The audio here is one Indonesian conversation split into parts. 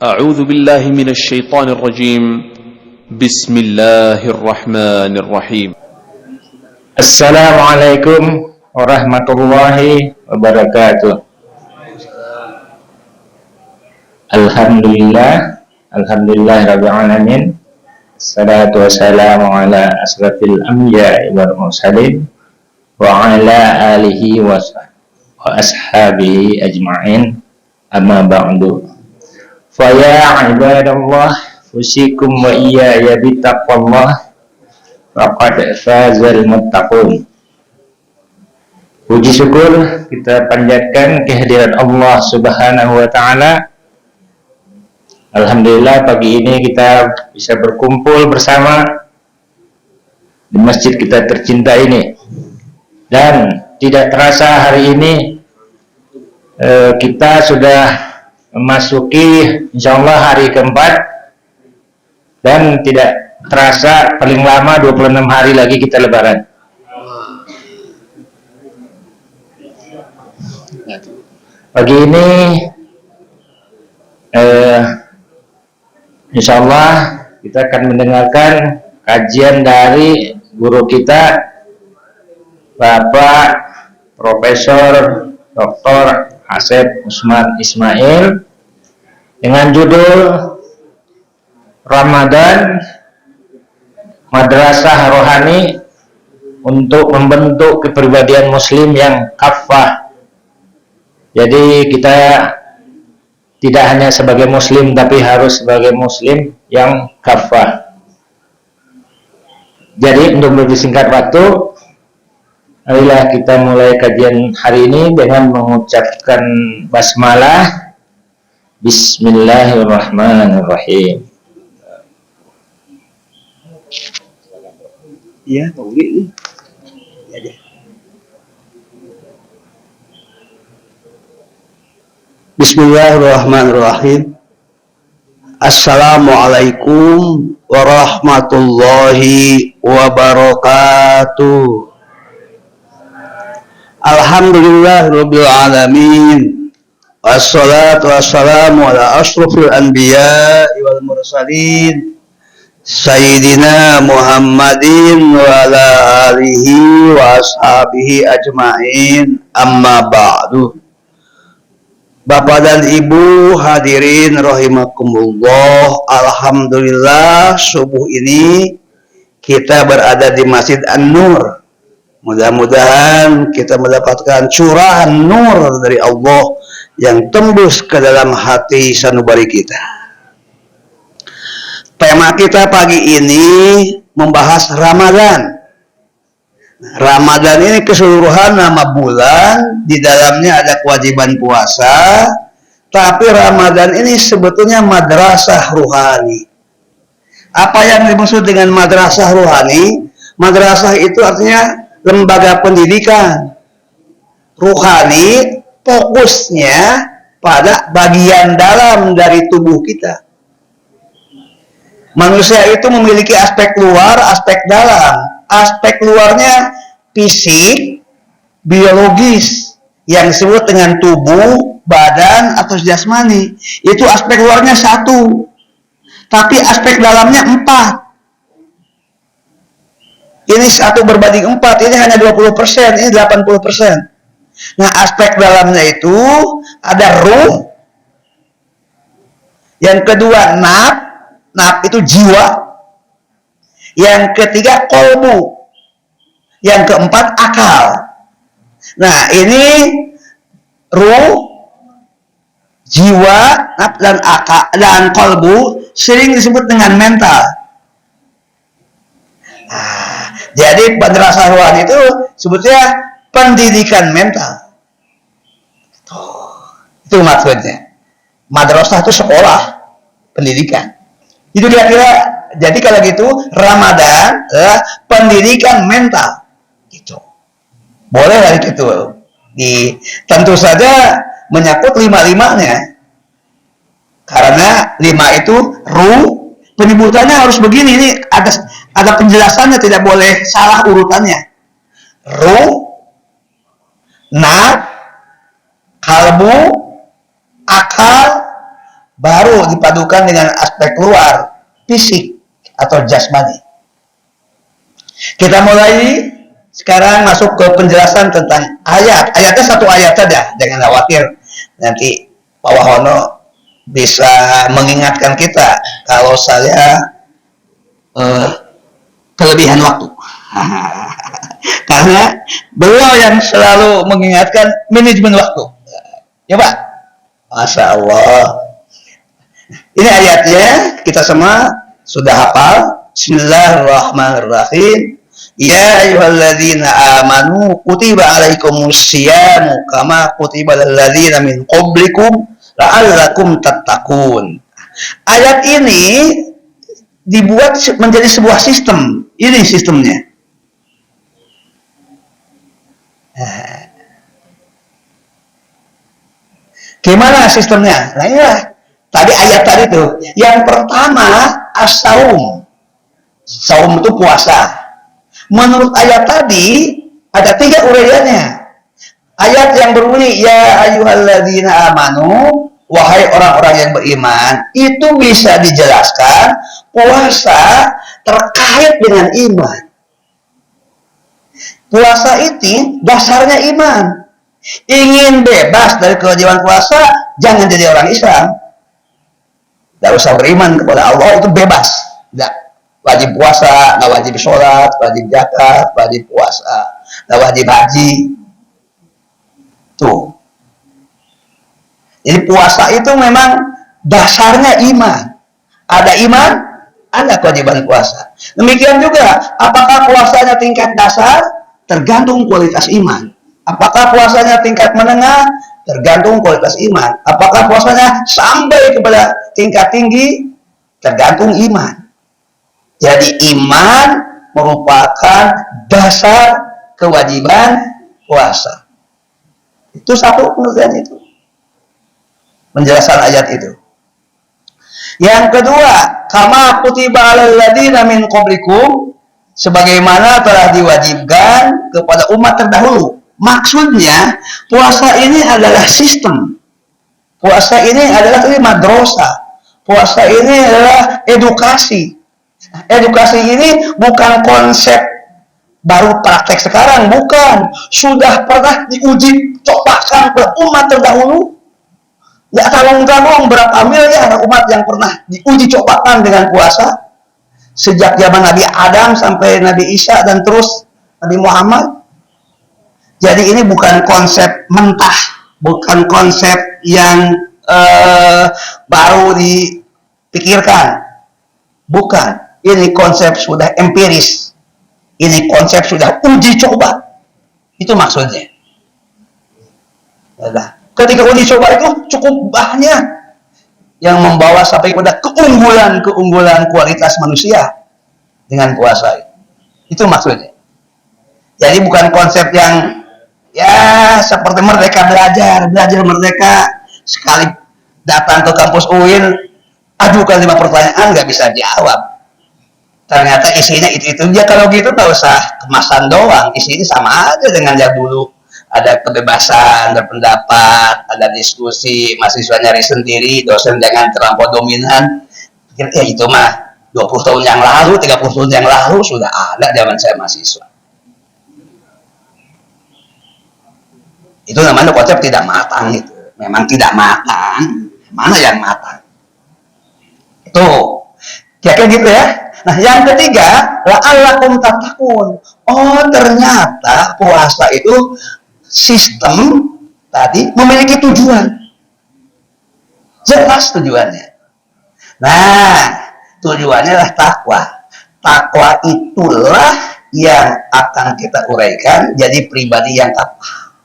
أعوذ بالله من الشيطان الرجيم بسم الله الرحمن الرحيم Assalamualaikum warahmatullahi wabarakatuh. Alhamdulillah rabbil alamin. Assalatu wassalamu ala asrafil anbiya'i wal mursalin wa ala alihi wa ashabihi ajma'in. Amma ba'du. Fa ya ibadallah fusikum wa iyaya bittaqwallah faqad fazal muttaqun. Puji syukur kita panjatkan kehadiran Allah Subhanahu wa taala. Alhamdulillah pagi ini kita bisa berkumpul bersama di masjid kita tercinta ini. Dan tidak terasa hari ini kita sudah memasuki insyaallah hari keempat, dan tidak terasa paling lama 26 hari lagi kita lebaran. Pagi ini insyaallah kita akan mendengarkan kajian dari guru kita, Bapak Profesor Dr. Asep Usman Ismail, dengan judul Ramadan Madrasah Rohani untuk membentuk kepribadian muslim yang kafah. Jadi kita tidak hanya sebagai muslim, tapi harus sebagai muslim yang kafah. Jadi untuk mempersingkat waktu, marilah kita mulai kajian hari ini dengan mengucapkan basmalah. Bismillahirrahmanirrahim. Ya, boleh. Bismillahirrahmanirrahim. Assalamualaikum warahmatullahi wabarakatuh. Alhamdulillahirabbil alamin. Wassalatu wassalamu ala asyrofil anbiya'i wal mursalin Sayyidina Muhammadin wa ala alihi wa ashabihi ajma'in. Amma ba'du. Bapak dan Ibu hadirin rahimakumullah, alhamdulillah subuh ini kita berada di Masjid An-Nur. Mudah-mudahan kita mendapatkan curahan nur dari Allah yang tembus ke dalam hati sanubari kita. Tema kita pagi ini membahas Ramadan. Ramadan ini keseluruhan nama bulan, di dalamnya ada kewajiban puasa, tapi Ramadan ini sebetulnya madrasah ruhani. Apa yang dimaksud dengan madrasah ruhani? Madrasah itu artinya lembaga pendidikan. Ruhani fokusnya pada bagian dalam dari tubuh kita. Manusia itu memiliki aspek luar, aspek dalam. Aspek luarnya fisik, biologis, yang disebut dengan tubuh, badan, atau jasmani. Itu aspek luarnya satu. Tapi aspek dalamnya 4. Ini 1 berbanding 4, ini hanya 20%, ini 80%. Nah, aspek dalamnya itu ada ruh. Yang kedua naf itu jiwa. Yang ketiga kolbu. Yang keempat akal. Nah, ini ruh, jiwa, naf dan akal dan kolbu sering disebut dengan mental. Nah, jadi madrasah ruhani itu sebetulnya pendidikan mental. Itu maksudnya. Madrasah itu sekolah pendidikan. Itu kira-kira. Jadi kalau gitu Ramadan adalah pendidikan mental. Gitu. Boleh lah gitu. Tentu saja menyangkut 5-5-nya. Karena 5 itu ruh, penyebutannya harus begini. Ini ada penjelasannya, tidak boleh salah urutannya. Ruh, naf, kalbu, akal, baru dipadukan dengan aspek luar, fisik atau jasmani. Kita mulai sekarang masuk ke penjelasan tentang ayat. Ayatnya satu ayat saja, jangan khawatir. Nanti Pak Wahono bisa mengingatkan kita kalau saya kelebihan waktu. Karena beliau yang selalu mengingatkan manajemen waktu. Ya Pak? Masya Allah. Ini ayatnya kita semua sudah hafal. Bismillahirrahmanirrahim. Ya ayyuhalladzina amanu kutiba alaikumusyiyamu kama kutiba lalladzina min qablikum la'allakum tattaqun. Ayat ini dibuat menjadi sebuah sistem. Ini sistemnya. Gimana sistemnya? Nah inilah tadi ayat tadi tuh. Yang pertama as-saum. Saum itu puasa. Menurut ayat tadi ada 3 uraiannya. Ayat yang berbunyi ya ayyuhalladzina amanu, wahai orang-orang yang beriman, itu bisa dijelaskan puasa terkait dengan iman. Puasa itu dasarnya iman. Ingin bebas dari kewajiban puasa, jangan jadi orang Islam. Tidak usah beriman kepada Allah, itu bebas. Tidak wajib puasa, nggak wajib sholat, wajib zakat, wajib puasa, nggak wajib haji. Tuh. Jadi puasa itu memang dasarnya iman. Ada iman, ada kewajiban puasa. Demikian juga, apakah puasanya tingkat dasar? Tergantung kualitas iman. Apakah puasanya tingkat menengah? Tergantung kualitas iman. Apakah puasanya sampai kepada tingkat tinggi? Tergantung iman. Jadi iman merupakan dasar kewajiban puasa. Itu satu pengertian itu. Penjelasan ayat itu. Yang kedua, kama kutiba alal ladzina min qablikum, sebagaimana telah diwajibkan kepada umat terdahulu. Maksudnya, puasa ini adalah sistem. Puasa ini adalah madrasah. Puasa ini adalah edukasi. Edukasi ini bukan konsep baru praktek sekarang, bukan. Sudah pernah diuji cobakan ke umat terdahulu. Nggak tanggung-tanggung berapa miliar umat yang pernah diuji cobakan dengan puasa. Sejak zaman Nabi Adam sampai Nabi Isa dan terus Nabi Muhammad. Jadi ini bukan konsep mentah, bukan konsep yang baru dipikirkan. Bukan. Ini konsep sudah empiris. Ini konsep sudah uji coba. Itu maksudnya. Ketika uji coba itu cukup banyak yang membawa sampai kepada keunggulan kualitas manusia dengan puasa. Itu maksudnya. Jadi bukan konsep yang ya seperti merdeka belajar merdeka, sekali datang ke kampus UIN ajukan 5 pertanyaan nggak bisa jawab. Ternyata isinya itu ya. Kalau gitu nggak usah kemasan doang, isinya sama aja dengan yang dulu. Ada kebebasan berpendapat, ada diskusi, mahasiswa nyari sendiri, dosen jangan terlampau dominan. Ya itu mah 20 tahun yang lalu, 30 tahun yang lalu sudah ada zaman saya mahasiswa. Itu namanya konsep tidak matang itu. Memang tidak matang. Mana yang matang? Itu. Ya kayak gitu ya. Nah, yang ketiga, la'allakum tattaqun. Oh, ternyata puasa itu sistem tadi memiliki tujuan. Jelas tujuannya. Nah, tujuannya adalah takwa. Takwa itulah yang akan kita uraikan jadi pribadi yang takwa.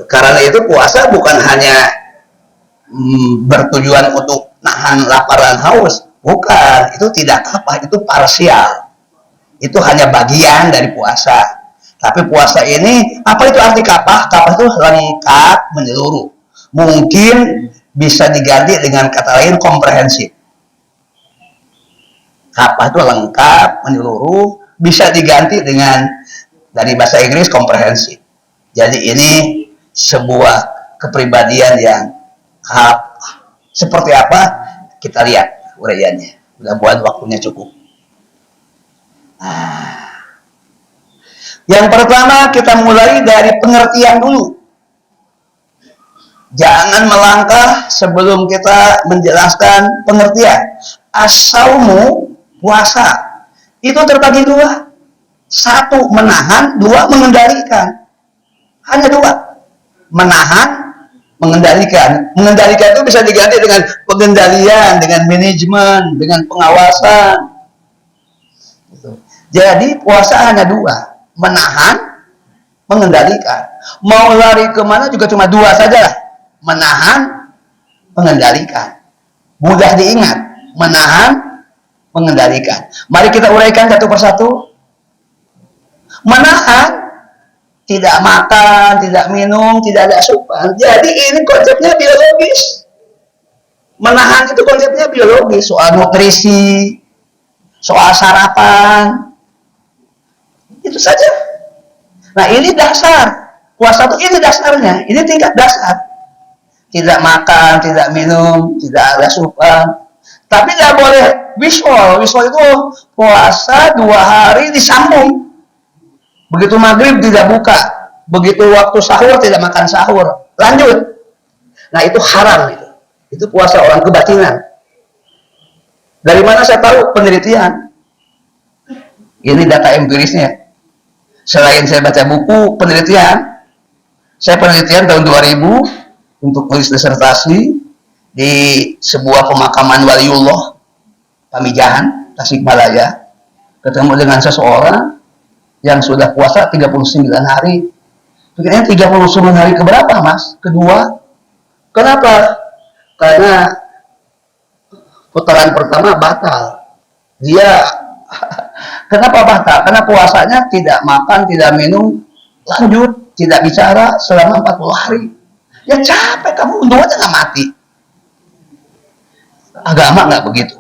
Karena itu puasa bukan hanya bertujuan untuk nahan lapar dan haus. Bukan, itu tidak apa, itu parsial. Itu hanya bagian dari puasa. Tapi puasa ini, apa itu arti kapah? Kapah itu lengkap menyeluruh. Mungkin bisa diganti dengan kata lain komprehensif. Kapah itu lengkap menyeluruh, bisa diganti dengan dari bahasa Inggris komprehensif. Jadi ini sebuah kepribadian yang kapah. Seperti apa? Kita lihat uraiannya. Mudah-mudahan waktunya cukup. Yang pertama kita mulai dari pengertian dulu. Jangan melangkah sebelum kita menjelaskan pengertian. As-saumu, puasa, itu terbagi dua. Satu, menahan. Dua, mengendalikan. Hanya dua. Menahan, mengendalikan. Mengendalikan itu bisa diganti dengan pengendalian, dengan manajemen, dengan pengawasan. Jadi puasa hanya dua. Menahan, mengendalikan. Mau lari kemana juga cuma dua saja lah. Menahan, mengendalikan. Mudah diingat. Menahan, mengendalikan. Mari kita uraikan satu persatu. Menahan, tidak makan, tidak minum, tidak ada asupan. Jadi ini konsepnya biologis. Menahan itu konsepnya biologis. Soal nutrisi, soal sarapan. Itu saja. Nah ini dasar. Puasa itu ini dasarnya. Ini tingkat dasar. Tidak makan, tidak minum, tidak ada asupan. Tapi tidak boleh wisol. Wisol itu puasa 2 hari disambung. Begitu maghrib tidak buka. Begitu waktu sahur tidak makan sahur. Lanjut. Nah itu haram itu. Itu puasa orang kebatinan. Dari mana saya tahu? Penelitian. Ini data empirisnya. Selain saya baca buku penelitian, saya penelitian tahun 2000 untuk tulis disertasi di sebuah pemakaman Waliullah Pamijahan, Tasikmalaya. Ketemu dengan seseorang yang sudah puasa 39 hari. Pikirnya 39 hari keberapa, Mas? Kedua. Kenapa? Karena putaran pertama batal. Dia kenapa batal? Karena puasanya tidak makan, tidak minum, lanjut, tidak bicara selama 40 hari. Ya capek kamu, untung aja nggak mati. Agama nggak begitu.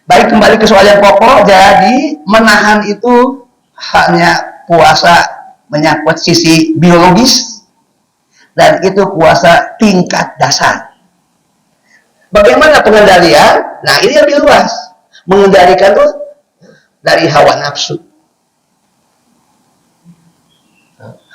Baik, kembali ke soal yang pokok. Jadi menahan itu hanya puasa menyangkut sisi biologis, dan itu puasa tingkat dasar. Bagaimana pengendalian? Nah ini lebih luas. Mengendalikan itu dari hawa nafsu.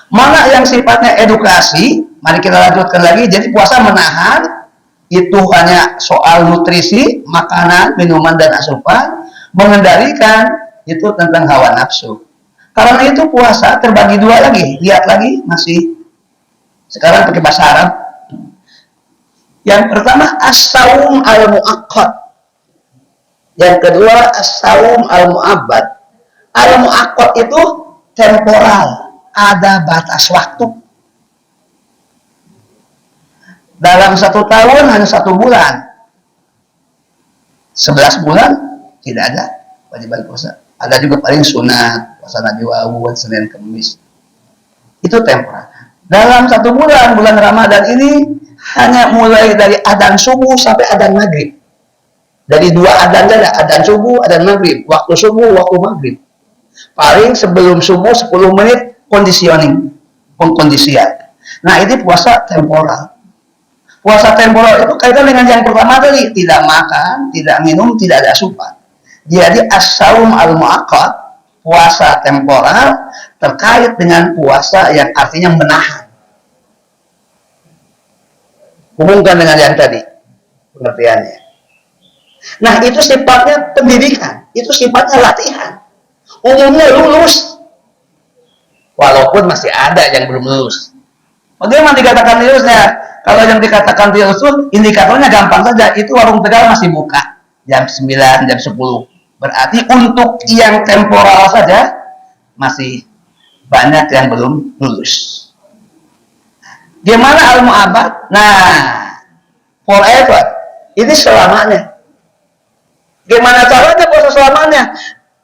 Mana yang sifatnya edukasi? Mari kita lanjutkan lagi. Jadi puasa menahan itu hanya soal nutrisi, makanan, minuman, dan asupan. Mengendalikan itu tentang hawa nafsu. Karena itu puasa terbagi dua lagi. Lihat lagi, masih sekarang pakai bahasa Arab. Yang pertama as-saum al-mu'aqqad. Yang kedua as-saum al-mu'abbad. Al-mu'aqqad itu temporal, ada batas waktu. Dalam 1 tahun hanya 1 bulan. 11 bulan tidak ada kewajiban puasa. Ada juga paling sunat, puasa Nabi Dawud, Senin Kamis. Itu temporal. Dalam 1 bulan, bulan Ramadan ini hanya mulai dari adzan subuh sampai adzan maghrib. Dari 2 adzan saja, adzan subuh, adzan maghrib. Waktu subuh, waktu maghrib. Paling sebelum subuh 10 menit conditioning, pengkondisian. Nah ini puasa temporal. Puasa temporal itu kaitan dengan yang pertama tadi, tidak makan, tidak minum, tidak ada asupan. Jadi as-saum al-mu'aqqad, puasa temporal terkait dengan puasa yang artinya menahan. Hubungkan dengan yang tadi pengertiannya. Nah itu sifatnya pendidikan, itu sifatnya latihan. Umumnya lulus, walaupun masih ada yang belum lulus. Bagaimana dikatakan lulusnya? Kalau yang dikatakan lulus itu indikatornya gampang saja. Itu warung Tegal masih buka jam 9, jam 10. Berarti untuk yang temporal saja masih banyak yang belum lulus. Gimana al-mu'abbad? Nah, forever. Ini selamanya. Gimana caranya puasa selamanya?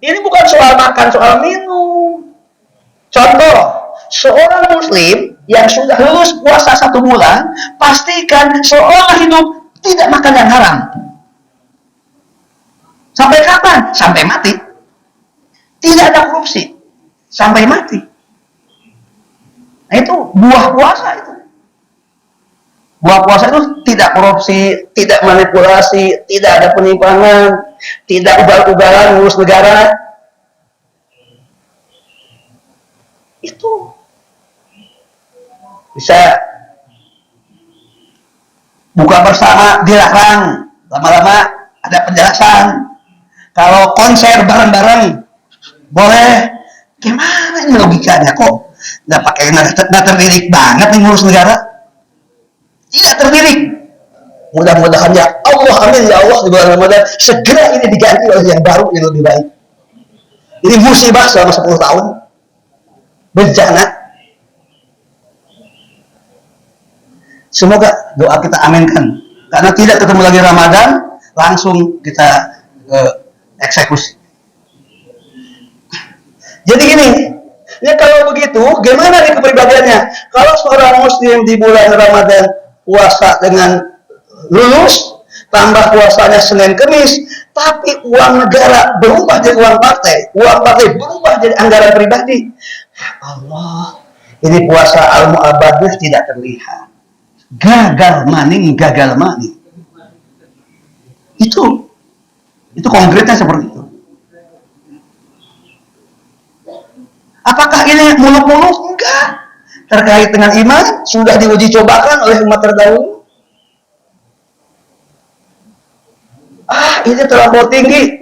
Ini bukan soal makan, soal minum. Contoh, seorang muslim yang sudah lulus puasa 1 bulan, pastikan seolah hidup tidak makan yang haram. Sampai kapan? Sampai mati. Tidak ada korupsi. Sampai mati. Nah itu buah puasa itu. Buah puasa itu tidak korupsi, tidak manipulasi, tidak ada penyimpangan, tidak ugal-ugalan ngurus negara. Itu bisa buka bersama dilarang, lama-lama ada penjelasan. Kalau konser bareng-bareng boleh, gimana ini logikanya kok nggak pakai nggak terdidik banget nih ngurus negara? Tidak terdidik. Mudah-mudahan ya Allah, amin ya Allah, di bulan Ramadan segera ini diganti oleh yang baru yang lebih baik. Ini musibah selama 10 tahun, bencana. Semoga doa kita aminkan, karena tidak ketemu lagi Ramadan langsung kita eksekusi. Jadi gini, ya kalau begitu gimana nih kepribadiannya? Kalau seorang muslim di bulan Ramadan puasa dengan lulus, tambah puasanya Senin Kemis, tapi uang negara berubah jadi uang partai berubah jadi anggaran pribadi. Allah, ini puasa al-mu'abadah tidak terlihat. Gagal maning. Itu konkretnya seperti itu. Apakah ini muluk-muluk? Enggak. Terkait dengan iman sudah diuji cobakan oleh umat terdahulu. Ini terlampau tinggi.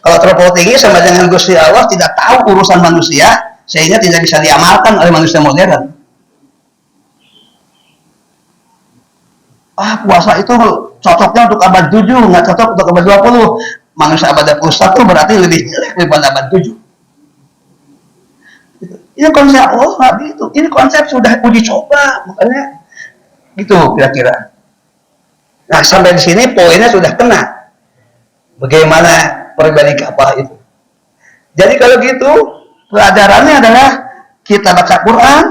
Kalau terlampau tinggi sama dengan Gusti Allah tidak tahu urusan manusia, sehingga tidak bisa diamalkan oleh manusia modern. Puasa itu cocoknya untuk abad 7, nggak cocok untuk abad 20. Manusia abad 21 berarti lebih jelek daripada abad 7. Ini konsep Allah nggak gitu. Ini konsep sudah uji coba, makanya gitu kira-kira. Nah, sampai di sini poinnya sudah kena. Bagaimana pribadi kafah itu? Jadi kalau gitu pelajarannya adalah kita baca Quran,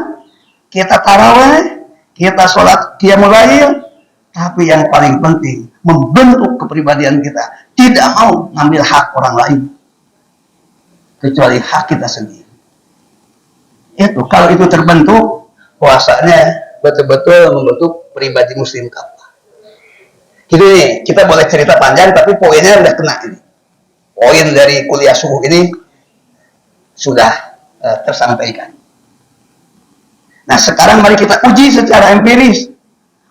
kita tarawih, kita sholat qiyamul lail, tapi yang paling penting membentuk kepribadian kita. Tidak mau ngambil hak orang lain kecuali hak kita sendiri. Itu kalau itu terbentuk, puasanya betul-betul membentuk pribadi muslim kafah. Gitu nih, kita boleh cerita panjang tapi poinnya udah kena ini. Poin dari kuliah subuh ini sudah tersampaikan. Nah, sekarang mari kita uji secara empiris.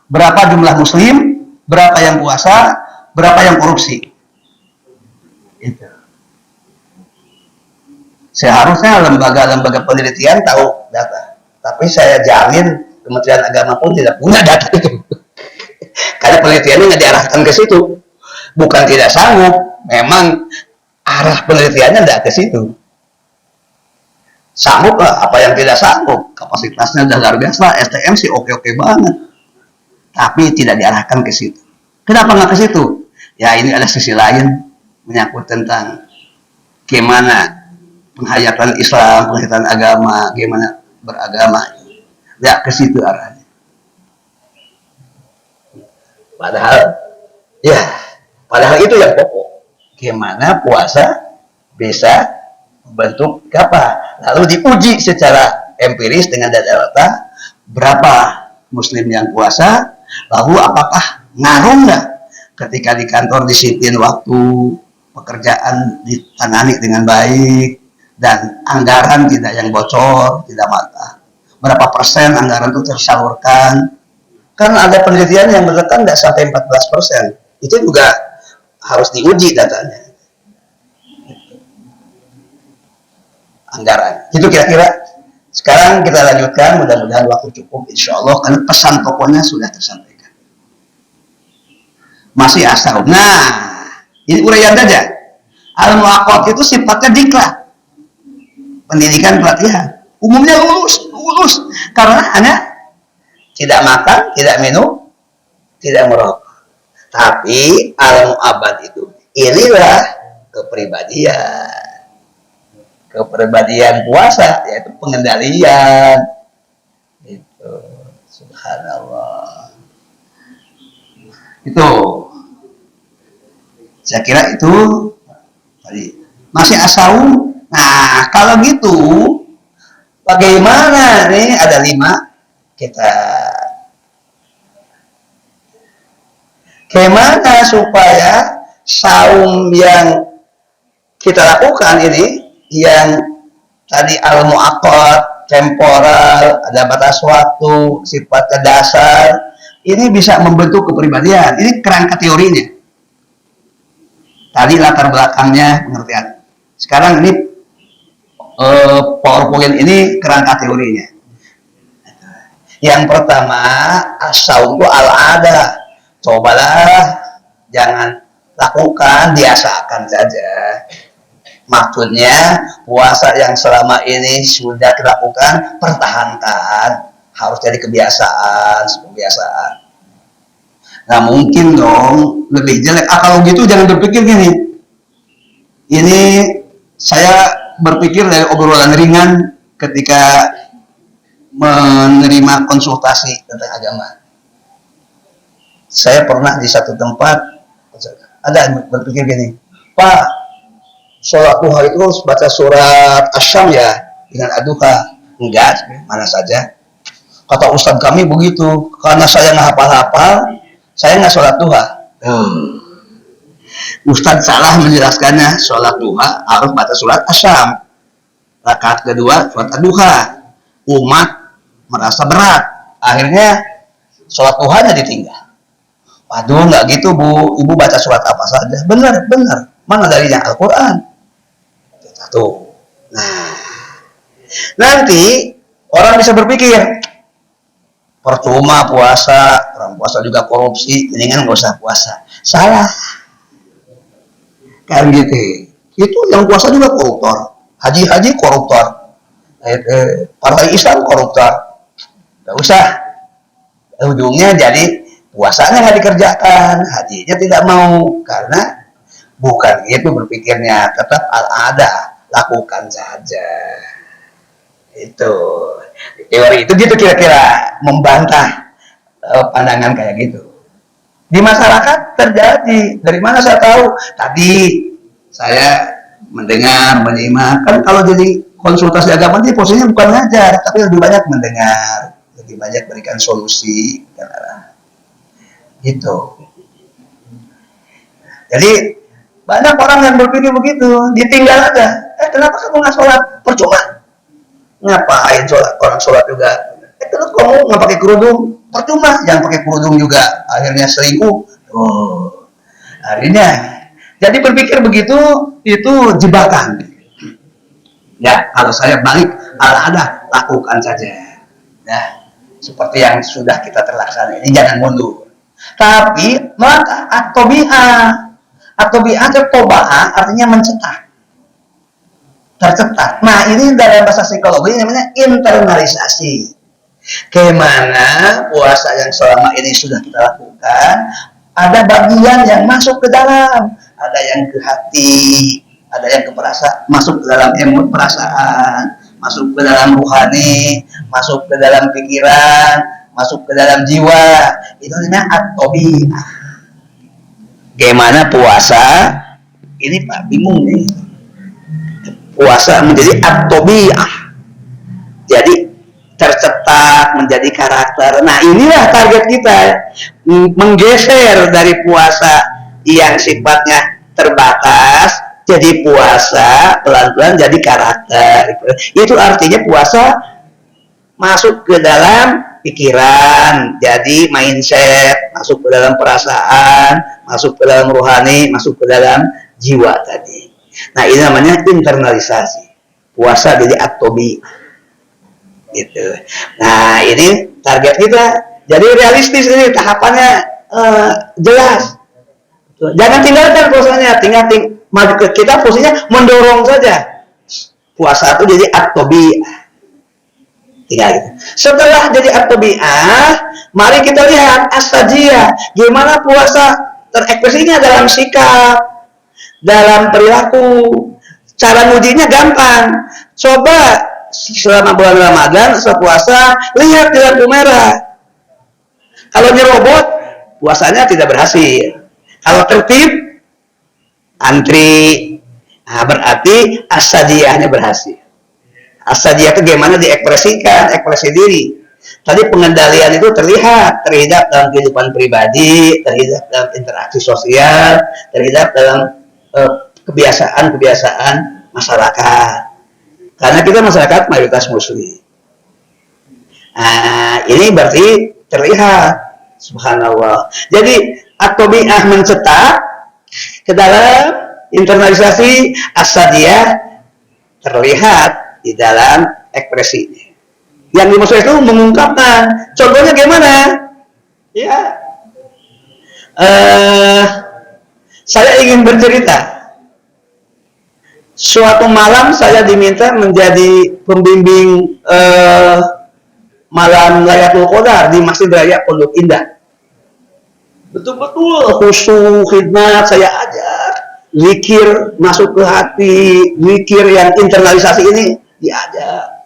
Berapa jumlah muslim, berapa yang puasa, berapa yang korupsi. Itu. Seharusnya lembaga-lembaga penelitian tahu data, tapi saya jamin Kementerian Agama pun tidak punya data itu. Karena penelitiannya nggak diarahkan ke situ. Bukan tidak sanggup, memang arah penelitiannya tidak ke situ. Sanggup lah, apa yang tidak sanggup? Kapasitasnya sudah luar biasa, STM sih oke-oke banget. Tapi tidak diarahkan ke situ. Kenapa nggak ke situ? Ya ini ada sisi lain, menyangkut tentang gimana penghayatan Islam, penghayatan agama, gimana beragama. Ya ke situ arahnya. Padahal itu yang pokok. Gimana puasa bisa membentuk apa? Lalu diuji secara empiris dengan data-data berapa muslim yang puasa, lalu apakah ngaruh nggak ketika di kantor disiplin waktu, pekerjaan ditangani dengan baik, dan anggaran tidak yang bocor, tidak mata. Berapa persen anggaran itu tersalurkan? Karena ada penelitian yang menekan nggak sampai 14%. Itu juga harus diuji datanya. Anggaran. Itu kira-kira. Sekarang kita lanjutkan, mudah-mudahan waktu cukup, insya Allah, karena pesan pokoknya sudah tersampaikan. Masih asal. Nah, ini uraian saja. Al-Mu'aqqad itu sifatnya diklat. Pendidikan pelatihan. Umumnya lulus. Karena hanya tidak makan, tidak minum, tidak merokok. Tapi al-mu'abbad itu, inilah kepribadian puasa, yaitu pengendalian. Itu subhanallah. Itu saya kira itu tadi masih asaum. Nah, kalau gitu bagaimana nih, ada 5 kita Gimana supaya saum yang kita lakukan ini, yang tadi al-mu'aqqad, temporal, ada batas waktu, sifatnya dasar, ini bisa membentuk kepribadian. Ini kerangka teorinya. Tadi latar belakangnya pengertian. Sekarang ini PowerPoint ini kerangka teorinya. Yang pertama, as-saum itu al-ada. Cobalah jangan lakukan, biasakan saja. Maksudnya puasa yang selama ini sudah dilakukan, pertahankan. Harus jadi kebiasaan. Nah mungkin dong lebih jelek. Kalau gitu jangan berpikir gini. Ini saya berpikir dari obrolan ringan ketika menerima konsultasi tentang agama. Saya pernah di satu tempat ada berpikir gini, Pak, sholat duha itu baca surat Asy-Syams ya dengan ad-duha? Enggak, mana saja. Kata ustadz kami begitu, karena saya nggak hafal-hafal, saya nggak sholat duha. Ustadz salah menjelaskannya, sholat duha harus baca surat Asy-Syams. Rakaat kedua surat ad-duha. Umat merasa berat, akhirnya sholat duhanya ditinggal. Waduh, nggak gitu Bu, Ibu baca surat apa saja. Benar. Mana darinya? Al-Quran. Satu. Nah, nanti orang bisa berpikir, percuma puasa, orang puasa juga korupsi, mendingan nggak usah puasa. Salah. Kan gitu. Itu yang puasa juga koruptor. Haji koruptor. Partai Islam koruptor. Nggak usah. Ujungnya jadi puasanya nggak dikerjakan, hajinya tidak mau, karena bukan itu berpikirnya, tetap al-ada, lakukan saja. Itu teori itu gitu kira-kira membantah pandangan kayak gitu. Di masyarakat terjadi. Dari mana saya tahu? Tadi saya mendengar, menyimak. Kan kalau jadi konsultasi agama ini posisinya bukan ngajar, tapi lebih banyak mendengar, lebih banyak berikan solusi. Gitu. Jadi banyak orang yang berpikir begitu, ditinggal aja. Kenapa kamu nggak sholat? Percuma. Ngapain sholat? Orang sholat juga. Terus kamu nggak pakai kerudung? Percuma. Jangan pakai kerudung juga. Akhirnya selingkuh. Akhirnya. Jadi berpikir begitu itu jebakan. Ya, kalau saya balik ada lakukan saja. Nah, seperti yang sudah kita terlaksana ini, jangan mundur. Tapi maka at-tabi'ah atau toba'ah artinya mencetak, tercetak. Nah ini dalam bahasa psikologi namanya internalisasi. Gimana puasa yang selama ini sudah kita lakukan, ada bagian yang masuk ke dalam, ada yang ke hati, ada yang ke perasaan, masuk ke dalam emosi perasaan, masuk ke dalam ruhani, masuk ke dalam pikiran, masuk ke dalam jiwa. Itu namanya at-tabi'ah. Gimana puasa ini Pak bingung nih, puasa menjadi at-tabi'ah, jadi tercetak menjadi karakter. Nah inilah target kita, menggeser dari puasa yang sifatnya terbatas jadi puasa pelan-pelan jadi karakter. Itu artinya puasa masuk ke dalam pikiran, jadi mindset, masuk ke dalam perasaan, masuk ke dalam rohani, masuk ke dalam jiwa tadi. Nah ini namanya internalisasi. Puasa jadi at-tabi'ah. Gitu. Nah ini target kita. Jadi realistis ini tahapannya jelas. Jangan tinggalkan puasanya, kita posisinya mendorong saja. Puasa itu jadi at-tabi'ah. Gitu. Setelah jadi at-tabi'ah, mari kita lihat as-sajiyah. Gimana puasa terekspresinya dalam sikap, dalam perilaku. Cara ngujinya gampang. Coba selama bulan Ramadan, setelah puasa, lihat di lampu merah. Kalau nyerobot, puasanya tidak berhasil. Kalau tertib, antri, nah, berarti as-sajiyahnya berhasil. As-sajiyah itu gimana diekspresikan, ekspresi diri. Tadi pengendalian itu terlihat, terlihat dalam kehidupan pribadi, terlihat dalam interaksi sosial, terlihat dalam kebiasaan-kebiasaan masyarakat. Karena kita masyarakat mayoritas muslim. Nah, ini berarti terlihat, subhanallah. Jadi at-tabi'ah mencetak ke dalam internalisasi as-sadiyah terlihat di dalam ekspresinya. Yang dimaksud itu mengungkapkan. Contohnya gimana? Ya, saya ingin bercerita. Suatu malam saya diminta menjadi pembimbing malam Lailatul Qadar di Masjid Raya Pondok Indah. Betul-betul khusyuk khidmat saya ajak, zikir masuk ke hati, zikir yang internalisasi ini diajak.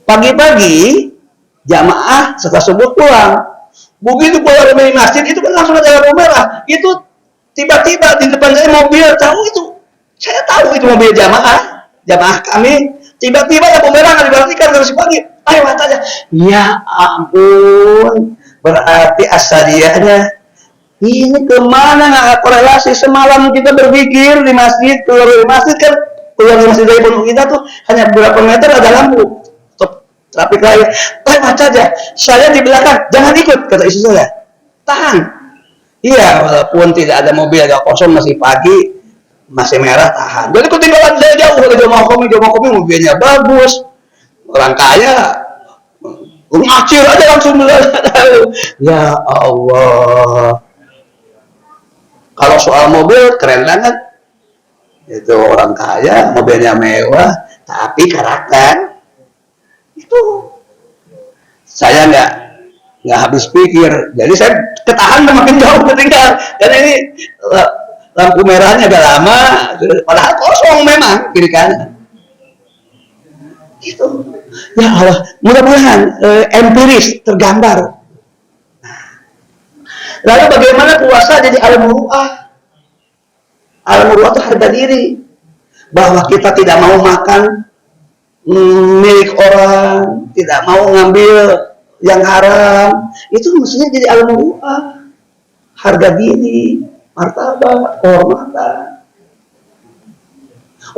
Pagi-pagi jamaah setelah subuh pulang. Begitu keluar dari masjid itu kan langsung ada lampu merah. Itu tiba-tiba di depan saya mobil, saya tahu itu mobil jamaah kami. Tiba-tiba lampu merah nggak diperhatikan terus pagi. Lewat aja. Ya ampun, berarti asaliyahnya ini kemana nggak korelasi. Semalam kita berpikir di masjid, keluar dari masjid dari pondok kita tuh hanya beberapa meter ada lampu. Trafik lain, lewat saja. Saya di belakang, jangan ikut, kata istri saya. Tahan. Iya, walaupun tidak ada mobil, agak kosong, masih pagi, masih merah, tahan. Jadi ketinggalan saya jauh, kalau jauh mau kopi, mobilnya bagus. Orang kaya, ngacir aja langsung. Ya Allah. Kalau soal mobil, keren banget. Itu orang kaya, mobilnya mewah, tapi karakter. Itu saya nggak habis pikir, jadi saya ketahan makin jauh ketinggalan karena ini lampu merahnya agak lama, padahal kosong memang kiri kanan. Itu ya Allah, mudah-mudahan empiris tergambar. Lalu bagaimana puasa jadi al-muru'ah? Al-muru'ah itu harga diri, bahwa kita tidak mau makan milik orang, tidak mau ngambil yang haram, itu mestinya jadi al-muru'ah, harga diri, martabat, kehormatan.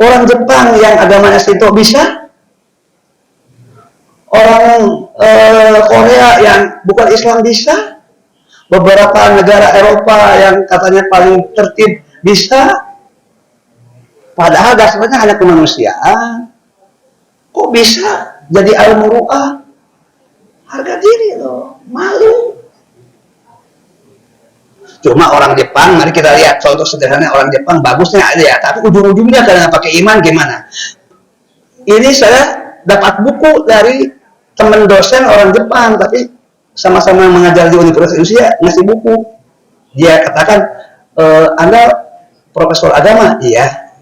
Orang Jepang yang agamanya Shinto bisa, orang Korea yang bukan Islam bisa, beberapa negara Eropa yang katanya paling tertib bisa, padahal dasarnya hanya kemanusiaan. Kok bisa jadi al-muru'ah? Harga diri loh, malu. Cuma orang Jepang, mari kita lihat contoh sederhana orang Jepang, bagusnya ada ya, tapi ujung-ujungnya karena pakai iman gimana? Ini saya dapat buku dari teman dosen orang Jepang, tapi sama-sama mengajar di Universitas Indonesia, ngasih buku. Dia katakan, Anda profesor agama? Iya.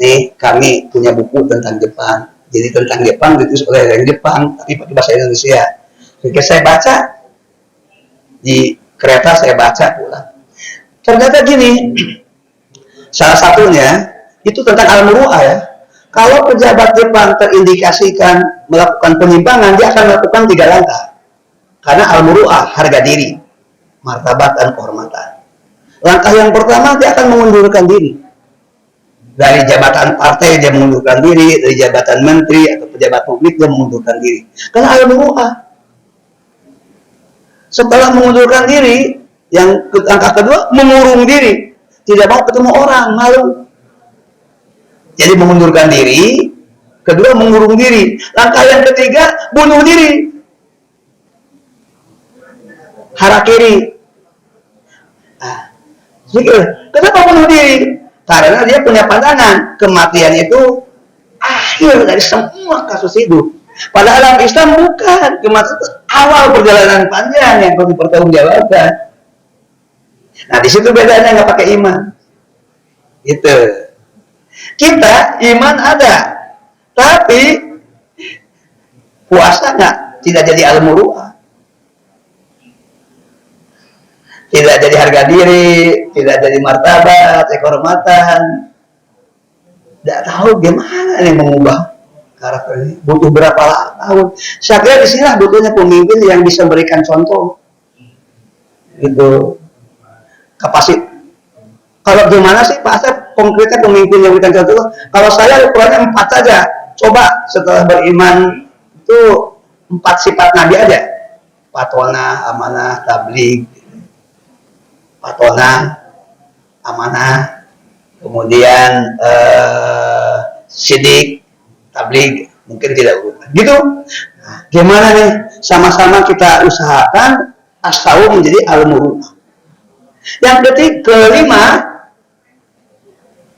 Nih, kami punya buku tentang Jepang. Jadi tentang Jepang ditulis oleh orang Jepang tapi pakai bahasa Indonesia. Jadi saya baca di kereta, saya baca pulang. Ternyata gini, salah satunya itu tentang al-muru'ah ya. Kalau pejabat Jepang terindikasikan melakukan penyimpangan, dia akan melakukan 3 langkah. Karena al-muru'ah harga diri, martabat dan kehormatan. Langkah yang pertama, dia akan mengundurkan diri. Dari jabatan partai dia mengundurkan diri, dari jabatan menteri atau pejabat publik dia mengundurkan diri. Karena al-muru'ah. Setelah mengundurkan diri, yang langkah kedua mengurung diri, tidak mau ketemu orang, malu. Jadi mengundurkan diri, kedua mengurung diri. Langkah yang ketiga bunuh diri, harakiri. Kenapa bunuh diri? Karena dia punya pandangan kematian itu akhir dari semua kasus hidup. Padahal dalam Islam bukan, kematian itu awal perjalanan panjang yang perlu dipertanggungjawabkan. Nah di situ bedanya nggak pakai iman. Itu kita iman ada, tapi puasa nggak, tidak jadi al-muru'ah, tidak jadi harga diri, tidak jadi martabat, kehormatan. Tidak tahu gimana nih mengubah karakternya butuh berapa tahun. Saya kira di sinilah butuhnya pemimpin yang bisa memberikan contoh. Itu kapasitas. Kalau gimana sih Pak Asep konkretnya pemimpin yang memberikan contoh? Kalau saya ukurannya 4 saja. Coba setelah beriman itu 4 sifat Nabi aja. Patona, amanah, tabligh. Patona, amanah, kemudian sidik, tabligh, mungkin tidak urutan. Gitu. Nah, gimana nih? Sama-sama kita usahakan as-sawu menjadi al-muru'ah. Yang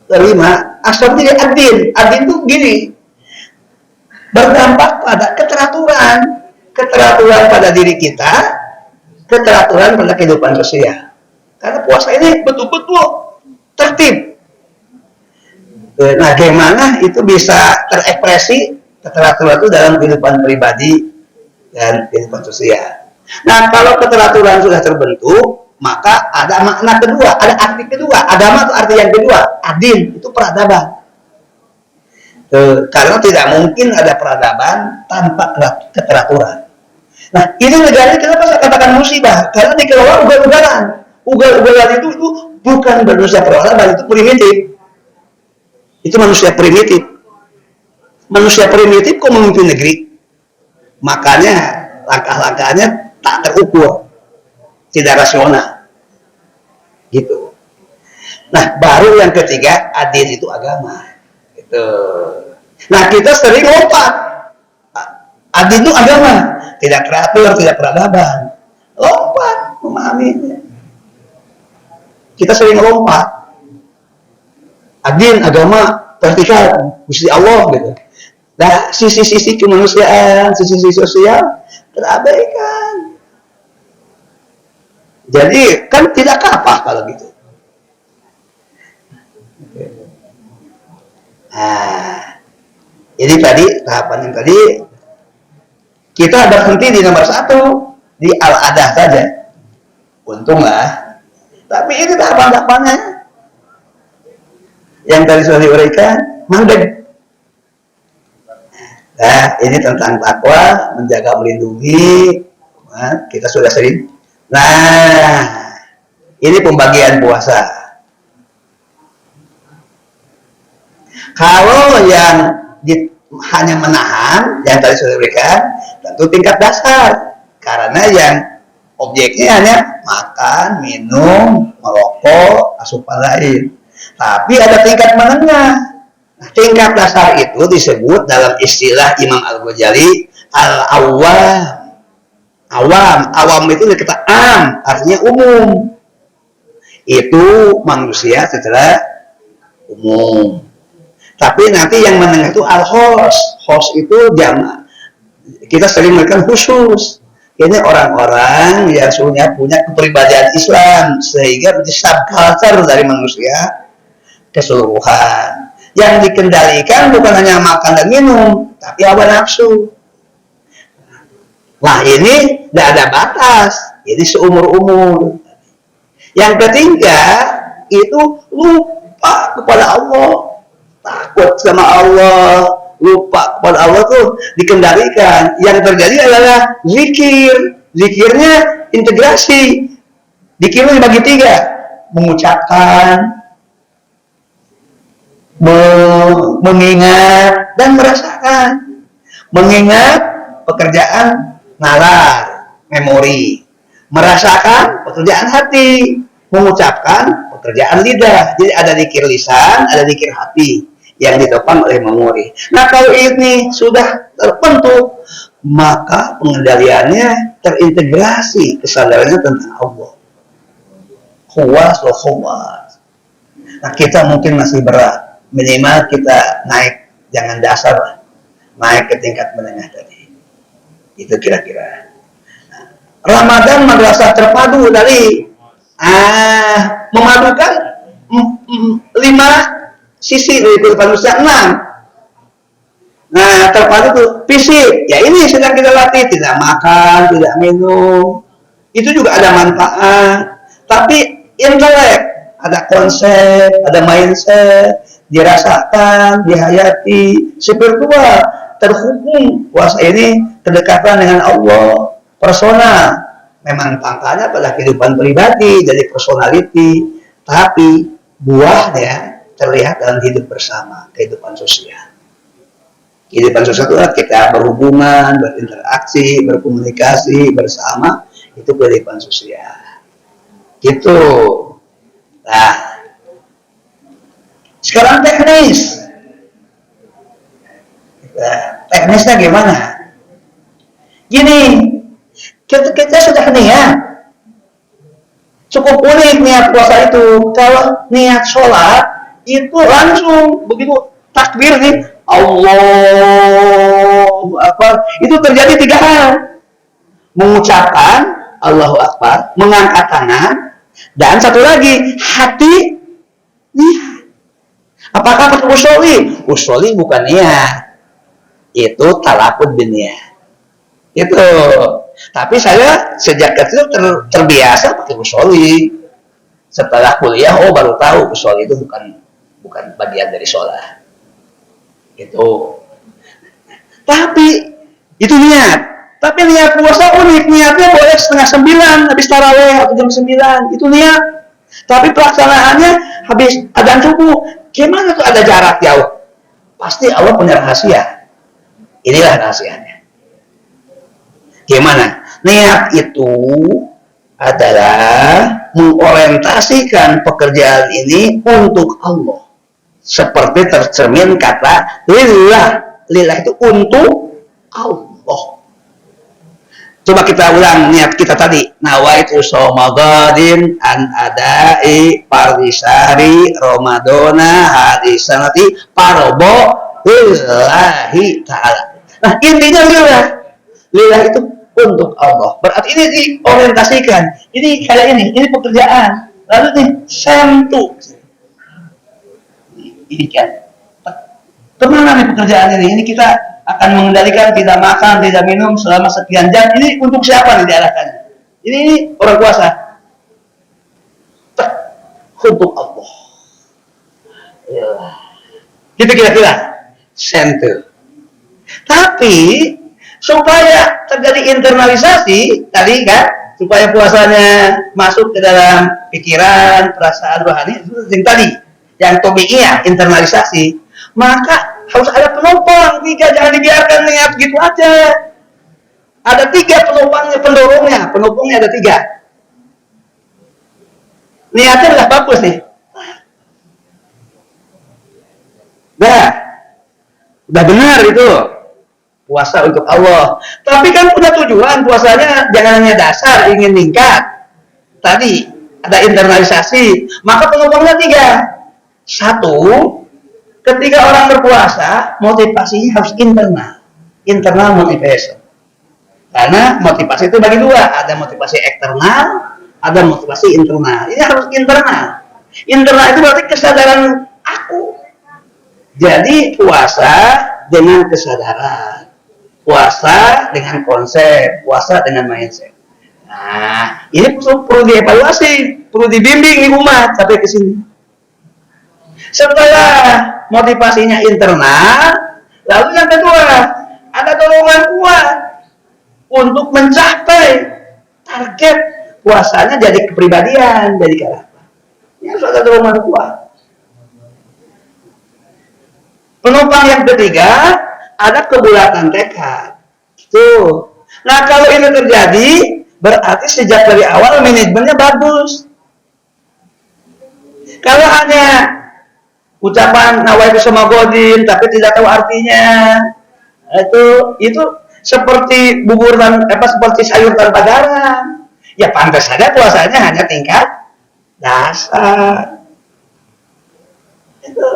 kelima, as-sawu menjadi ad-din. Ad-din itu gini, berdampak pada keteraturan pada diri kita, keteraturan pada kehidupan sosial. Karena puasa ini betul-betul tertib. Nah, bagaimana itu bisa terekspresi keteraturan itu dalam kehidupan pribadi dan kehidupan sosial. Nah, kalau keteraturan sudah terbentuk, maka ada makna kedua, ada arti kedua. Agama itu arti yang kedua, adin, itu peradaban. Karena tidak mungkin ada peradaban tanpa keteraturan. Nah, ini negara ini kenapa saya katakan musibah? Karena dikelola ugal-ugalan. Ugal-ugalan itu bukan manusia peradaban, itu primitif. Itu manusia primitif. Manusia primitif kok memimpin negeri? Makanya langkah-langkahnya tak terukur, tidak rasional. Gitu. Nah, baru yang ketiga, adil itu agama. Gitu. Nah, kita sering lompat. Adil itu agama, tidak teratur, tidak peradaban. Lompat memahaminya. Kita sering lompat. Adil, agama, vertikal, Gusti Allah gitu. Nah, sisi-sisi kemanusiaan, sisi-sisi sosial terabaikan. Jadi kan tidak kapah kalau gitu. Nah, ini tadi tahapan yang tadi kita berhenti di nomor 1 di al-adah saja. Untunglah. Tapi ini tahapan-tahapannya yang tadi sudah diuraikan, mandek. Nah, ini tentang takwa, menjaga, melindungi. Nah, kita sudah sering. Nah, ini pembagian puasa. Kalau yang hanya menahan, yang tadi sudah diberikan, tentu tingkat dasar. Karena yang objeknya hanya makan, minum, merokok, asupan lain. Tapi ada tingkat menengah. Nah, tingkat dasar itu disebut dalam istilah Imam Al-Ghazali al-awwam. Awam itu kata am, artinya umum. Itu manusia secara umum. Tapi nanti yang menengah itu al-khos. Khos itu jamaah. Kita sering mengatakan khusus. Ini orang-orang yang sebenarnya punya kepribadian Islam sehingga menjadi subculture dari manusia keseluruhan. Yang dikendalikan bukan hanya makan dan minum, tapi hawa nafsu. Nah, ini tidak ada batas. Ini seumur-umur. Yang ketiga itu lupa kepada Allah, takut sama Allah, lupa kepada Allah tuh dikendalikan. Yang terjadi adalah zikir. Zikirnya integrasi. Zikirnya dibagi 3, mengucapkan, mengingat dan merasakan. Mengingat pekerjaan nalar, memori. Merasakan pekerjaan hati, mengucapkan pekerjaan lidah. Jadi ada zikir lisan, ada zikir hati yang ditopang oleh memori. Nah, kalau ini sudah terbentuk, maka pengendaliannya terintegrasi, kesadarannya tentang Allah. Khawas wa khawas. Nah, kita mungkin masih berat. Minimal kita naik, jangan dasar, naik ke tingkat menengah tadi. Itu kira-kira. Nah, Ramadan madrasah terpadu dari memadukan 5 sisi dari kehidupan manusia, 6. Nah, terpadu itu fisik. Ya, ini sedang kita latih, tidak makan, tidak minum. Itu juga ada manfaat. Tapi intelek, ada konsep, ada mindset, dirasakan, dihayati, spiritual. terhubung puasa ini kedekatan dengan Allah personal. Memang pangkalnya pada kehidupan pribadi jadi personality, tapi buahnya terlihat dalam hidup bersama, kehidupan sosial. Kehidupan sosial itu adalah kita berhubungan, berinteraksi, berkomunikasi bersama, itu kehidupan sosial. Gitu. Nah, sekarang teknis. Teknisnya gimana? Gini, kita sudah niat. Cukup unik niat puasa itu. Kalau niat sholat, itu langsung begitu takbir nih, Allahu Akbar. Itu terjadi 3 hal. Mengucapkan Allahu Akbar, mengangkat tangan, dan satu lagi, hati niat. Apakah pakai usoli? Usoli bukan niat. Itu talafud biniyah. Itu. Tapi saya sejak kecil terbiasa pakai usoli. Setelah kuliah, baru tahu usoli itu bukan bagian dari sholat. Itu. Tapi itu niat. Tapi niat puasa unik. Niatnya boleh 8:30 habis tarawih atau jam 9. Itu niat. Tapi pelaksanaannya habis adzan subuh. Gimana tuh ada jarak jauh? Pasti Allah punya rahasia. Inilah rahasianya. Gimana? Niat itu adalah mengorientasikan pekerjaan ini untuk Allah. Seperti tercermin kata lillah. Lillah itu untuk Allah. Coba kita ulang niat kita tadi. Nawaitu shomagadin an adai pardisari Ramadana hadisanati parobo lillahi ta'ala. Nah, intinya lillah. Lillah itu untuk Allah. Berarti ini diorientasikan. Ini kayak ini pekerjaan. Lalu nih, sentuh. Ini kan. Kemana nih pekerjaan ini? Ini kita akan mengendalikan tidak makan, tidak minum selama sekian jam. Ini untuk siapa nih diarahkan? Ini orang puasa. Untuk Allah. Gitu kira-kira. Sentuh. Tapi supaya terjadi internalisasi tadi kan, supaya puasanya masuk ke dalam pikiran, perasaan rohani itu yang tadi, yang tabiiyah, internalisasi, maka harus ada penopang 3, jangan dibiarkan niat gitu aja. Ada 3 penopangnya, pendorongnya ada 3. Niatnya udah bagus nih. Udah benar itu. Puasa untuk Allah. Tapi kan punya tujuan, puasanya jangan hanya dasar ingin meningkat. Tadi ada internalisasi, maka penopangnya 3. 1, ketika orang berpuasa, motivasinya harus internal motivation. Karena motivasi itu bagi 2, ada motivasi eksternal, ada motivasi internal. Ini harus internal. Internal itu berarti kesadaran aku. Jadi puasa dengan kesadaran. Puasa dengan konsep, puasa dengan mindset. Nah, ini perlu dievaluasi, perlu dibimbing di umat sampai ke sini. Setelah motivasinya internal, lalu yang kedua, ada dorongan kuat untuk mencapai target puasanya jadi kepribadian, jadi karakter. Ini harus ada dorongan kuat. Penopang yang ketiga, ada kebulatan tekad. Tuh. Nah, kalau ini terjadi, berarti sejak dari awal manajemennya bagus. Kalau hanya ucapan nawaitu shomagodin tapi tidak tahu artinya, itu seperti bubur dan seperti sayur tanpa garam. Ya pantas saja puasanya hanya tingkat dasar. Itu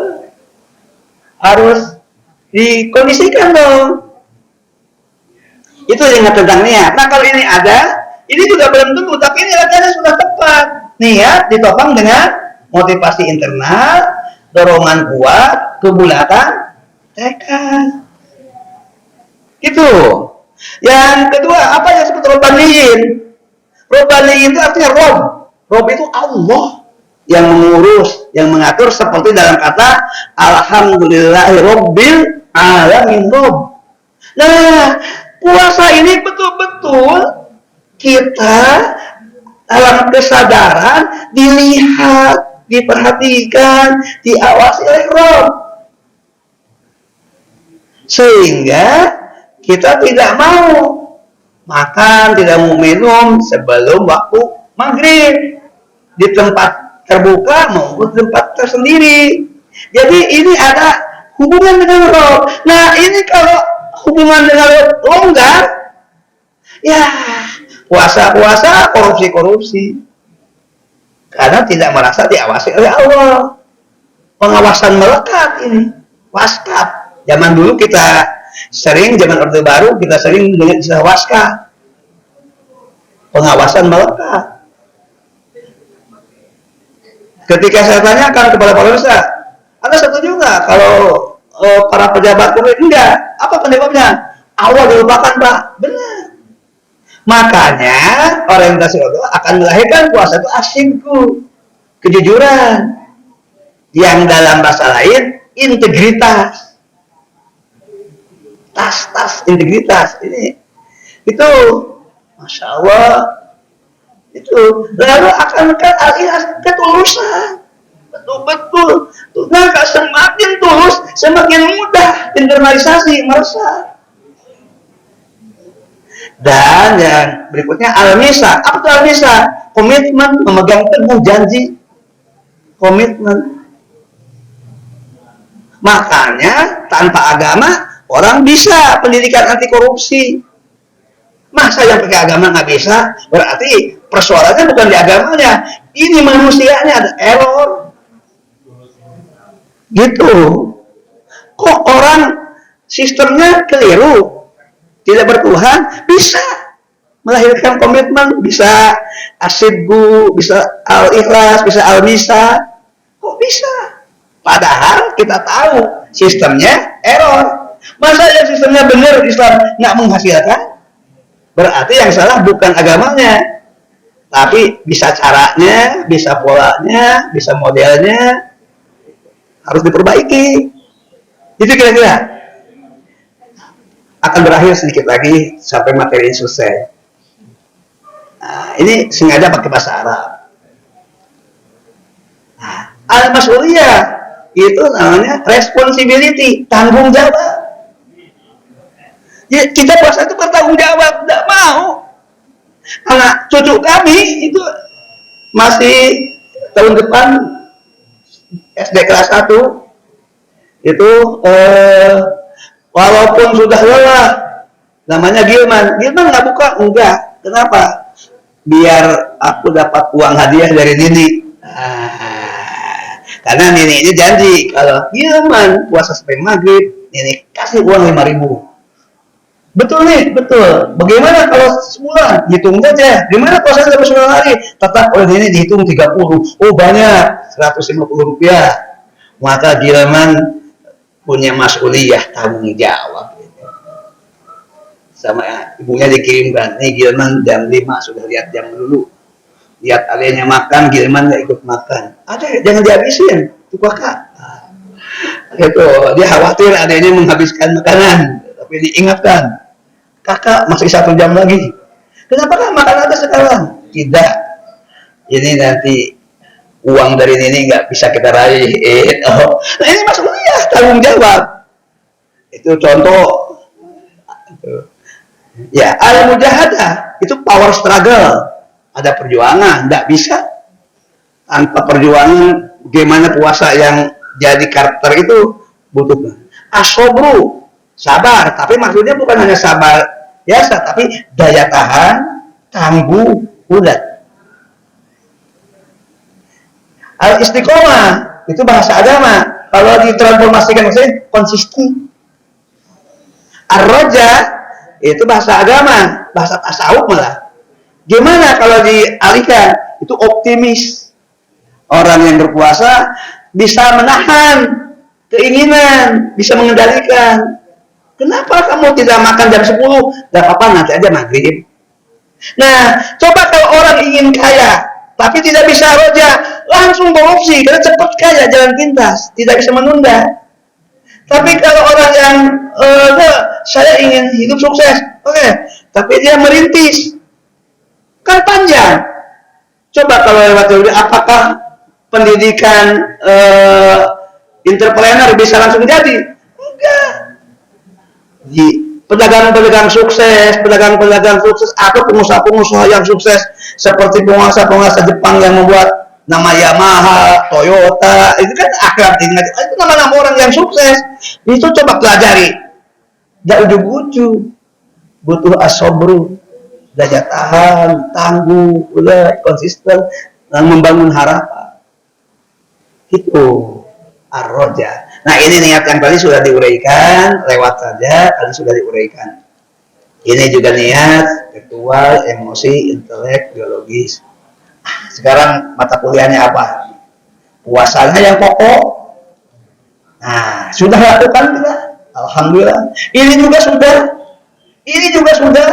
harus dikondisikan dong. Itu yang tentang niat. Nah, kalau ini ada, ini juga belum tentu, tapi ini latihannya sudah tepat. Niat ditopang dengan motivasi internal, dorongan kuat, kebulatan tekad. Itu. Yang kedua, apa yang disebut robbaniyin? Robbaniyin itu artinya Rob. Rob itu Allah yang mengurus, yang mengatur, seperti dalam kata Alhamdulillahi Rabbil Alamin Rob. Nah, puasa ini betul-betul kita dalam kesadaran dilihat, diperhatikan, diawasi oleh Rob. Sehingga kita tidak mau makan, tidak mau minum sebelum waktu maghrib di tempat terbuka maupun tempat tersendiri. Jadi ini ada hubungan dengan Rob. Nah, ini kalau hubungan dengan Rob longgar, ya puasa-puasa, korupsi-korupsi. Karena tidak merasa diawasi oleh Allah. Pengawasan melekat ini, waskap. Zaman dulu kita sering, zaman Orde Baru kita sering dengan istilah waskap. Pengawasan melekat. Ketika saya tanyakan kepada para ustaz, Anda setuju nggak kalau para pejabat publik? Enggak. Apa penyebabnya? Allah dilupakan, Pak. Benar. Makanya orientasi Allah akan melahirkan puasa itu asyikku, kejujuran, yang dalam bahasa lain integritas, tas integritas ini itu, masya Allah itu. Lalu akan al-ikhlas, ketulusan, betul-betul. Maka semakin tulus, semakin mudah internalisasi, meresap. Dan yang berikutnya al-misa. Apa itu al-misa? Komitmen, memegang teguh janji. Komitmen. Makanya tanpa agama orang bisa pendidikan anti korupsi. Masa yang pakai agama nggak bisa? Berarti persoalannya bukan di agamanya. Ini manusianya ada error. Gitu. Kok orang sistemnya keliru? Tidak bertuhan, bisa melahirkan komitmen, bisa asyidgu, bisa al-ikhlas, bisa al-misa. Kok bisa? Padahal kita tahu sistemnya error. Masa yang sistemnya benar Islam nggak menghasilkan? Berarti yang salah bukan agamanya, tapi bisa caranya, bisa polanya, bisa modelnya, harus diperbaiki. Itu kira-kira. Akan berakhir sedikit lagi sampai materi ini selesai. Nah, ini sengaja pakai bahasa Arab. Nah, al-mas'uliyah itu namanya responsibility, tanggung jawab. Ya, kita puasa itu bertanggung jawab, tidak mau. Anak cucu kami itu masih tahun depan SD kelas 1 itu walaupun sudah lelah, namanya Gilman nggak buka, enggak. Kenapa? Biar aku dapat uang hadiah dari Nini. Karena Nini ini janji kalau Gilman puasa sampai maghrib, Nini kasih uang 5.000. Betul nih, betul. Bagaimana kalau sebulan? Hitung saja. Gimana puasa sampai 9 hari? Tetap oleh Nini dihitung 30. Oh banyak, 150 rupiah. Maka Gilman punya mas'uliyah, tanggung jawab. Sama ibunya dikirimkan, nih Gilman jam 5 sudah lihat jam dulu. Lihat adanya makan, Gilman nggak ikut makan. Ada, jangan dihabisin, itu kakak. Gitu, dia khawatir adanya menghabiskan makanan, tapi diingatkan, kakak masih 1 jam lagi. Kenapa kan makan aja sekarang? Tidak, ini nanti uang dari ini nggak bisa kita raih. Nah ini mas'uliyah, tanggung jawab. Itu contoh. Ya, al-mujahadah itu power struggle. Ada perjuangan, nggak bisa. Tanpa perjuangan, bagaimana puasa yang jadi karakter itu butuh. Asobru, sabar. Tapi maksudnya bukan hanya sabar biasa, tapi daya tahan, tangguh, udah. Al-istiqomah itu bahasa agama. Kalau ditransformasikan maksudnya konsisten. Ar-roja itu bahasa agama, bahasa tasawuf malah. Gimana kalau dialihkan? Itu optimis. Orang yang berpuasa bisa menahan keinginan, bisa mengendalikan. Kenapa kamu tidak makan jam 10? Gak apa-apa, nanti aja maghrib. Nah, coba kalau orang ingin kaya, tapi tidak bisa roja, langsung korupsi, karena cepat kaya, jalan pintas, tidak bisa menunda. Tapi kalau orang yang saya ingin hidup sukses, oke, tapi dia merintis, kan panjang. Coba kalau lewat teori, apakah pendidikan entrepreneur bisa langsung jadi? Enggak. Di pedagang-pedagang sukses atau pengusaha-pengusaha yang sukses seperti pengusaha-pengusaha Jepang yang membuat nama Yamaha, Toyota, itu kan akrab diingat. Itu nama-nama orang yang sukses. Itu coba pelajari. Tidak ujug-ujug, butuh asobru, daya tahan, tangguh, udah konsisten dan membangun harapan. Itu ar-roja. Nah, ini niat yang tadi sudah diuraikan, lewat saja tadi sudah diuraikan. Ini juga niat intelektual, emosi, intelek, biologis. Sekarang mata kuliahnya apa? Puasanya yang pokok. Nah, sudah lakukan kita? Alhamdulillah. Ini juga sudah.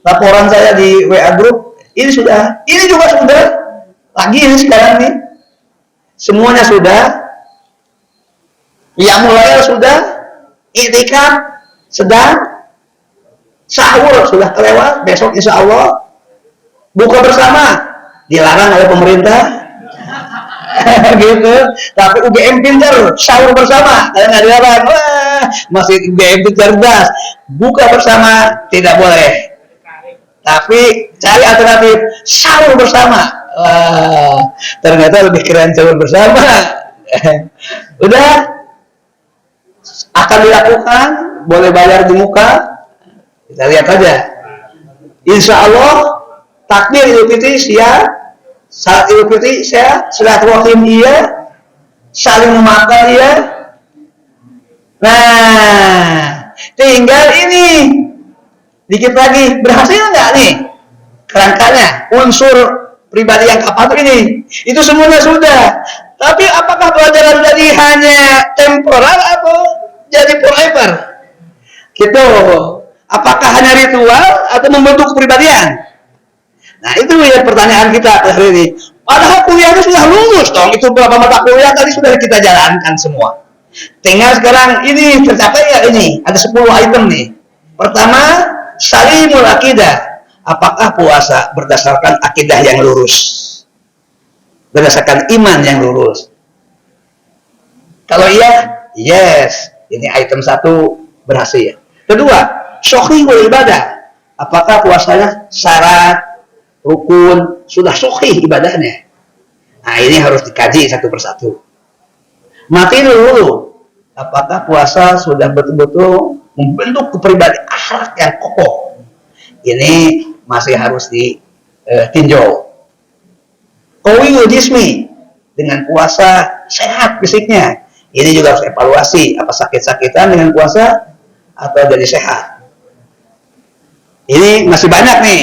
Laporan saya di WA group, ini juga sudah. Lagi ini sekarang nih. Semuanya sudah. Ya mulai sudah, i'tikaf sedang, sahur sudah kelewat, besok insya Allah buka bersama, dilarang oleh pemerintah, gitu. Tapi UGM pintar, sahur bersama, kalian nggak dilarang, wah, masih UGM cerdas, buka bersama tidak boleh. Tapi cari alternatif, sahur bersama, wah, ternyata lebih keren sahur bersama. Udah. Akan dilakukan, boleh bayar di muka, kita lihat aja. Insya Allah takbir Idul Fitri siap, salat Idul Fitri siap, silaturahim iya, saling memaafkan iya. Nah, tinggal ini dikit lagi, berhasil nggak nih kerangkanya, unsur pribadi yang apa ini? Itu semuanya sudah. Tapi apakah pelajaran jadi hanya temporal atau jadi forever? Gitu. Apakah hanya ritual atau membentuk kepribadian? Nah, itu ya pertanyaan kita hari ini. Padahal kuliahnya sudah lulus dong. Itu beberapa mata kuliah tadi sudah kita jalankan semua. Tinggal sekarang ini tercapai ya ini. Ada 10 item nih. Pertama, salimul akidah. Apakah puasa berdasarkan akidah yang lurus? Berdasarkan iman yang lurus. Kalau iya, yes, ini item 1 berhasil. Kedua, sahihul ibadah. Apakah puasanya syarat, rukun, sudah sahih ibadahnya? Nah, ini harus dikaji satu persatu. Mati dulu. Apakah puasa sudah betul-betul membentuk kepribadian akhlak yang kokoh? Ini masih harus ditinjau. Qawiyul jismi, dengan puasa sehat fisiknya. Ini juga harus evaluasi, apa sakit-sakitan dengan puasa atau jadi sehat. Ini masih banyak nih.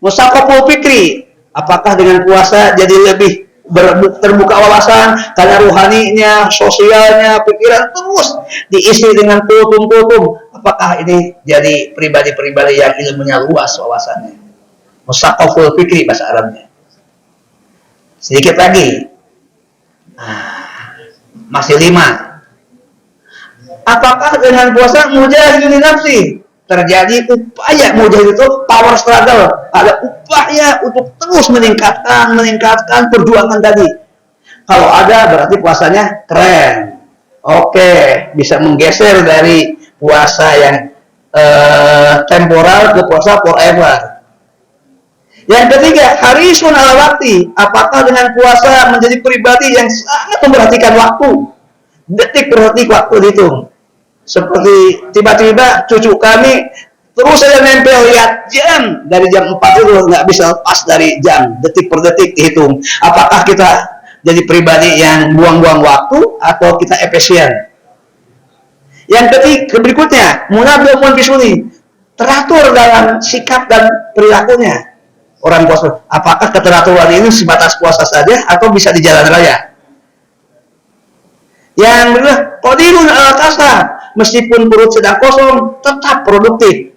Musaqaful fikri, apakah dengan puasa jadi lebih terbuka wawasan, karena rohaninya, sosialnya, pikiran terus diisi dengan kultum-kultum. Apakah ini jadi pribadi-pribadi yang ilmunya luas wawasannya? Musaqaful fikri bahasa Arabnya. Sedikit lagi. Masih 5. Apakah dengan puasa mujahidun nafsi? Terjadi upaya mujahid itu power struggle. Ada upaya untuk terus meningkatkan perjuangan tadi. Kalau ada berarti puasanya keren. Oke, bisa menggeser dari puasa yang temporal ke puasa forever. Yang ketiga, harisun ala waktu. Apakah dengan puasa menjadi pribadi yang sangat memperhatikan waktu? Detik per detik waktu dihitung. Seperti tiba-tiba cucu kami terus saja nempel lihat jam. Dari jam 4 itu nggak bisa lepas dari jam. Detik per detik dihitung. Apakah kita jadi pribadi yang buang-buang waktu atau kita efisien? Yang ketiga, berikutnya, munabiun fisuni. Teratur dalam sikap dan perilakunya. Orang puasa, apakah keteraturan ini sebatas puasa saja atau bisa di jalan raya? Yang kedua, qadirun ala kasab, meskipun perut sedang kosong tetap produktif.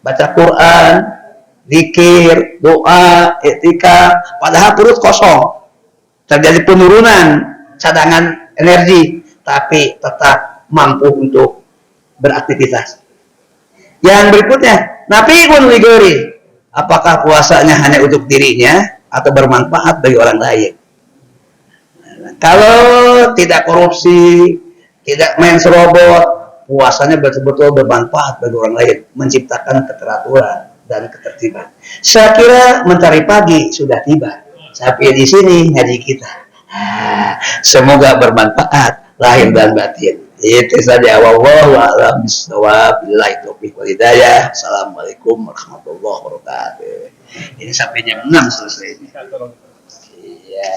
Baca Quran, zikir, doa, etika, padahal perut kosong. Terjadi penurunan cadangan energi, tapi tetap mampu untuk beraktivitas. Yang berikutnya, napi pun ligori, apakah puasanya hanya untuk dirinya atau bermanfaat bagi orang lain? Kalau tidak korupsi, tidak main serobot, puasanya betul-betul bermanfaat bagi orang lain, menciptakan keteraturan dan ketertiban. Saya kira mentari pagi sudah tiba. Sampai di sini ngaji kita. Semoga bermanfaat lahir dan batin. Itu saja. Wallahu a'lam bishawab. Billahi taufiq wal hidayah. Assalamualaikum warahmatullahi wabarakatuh. Ini sampai jam 6 selesai. Iya.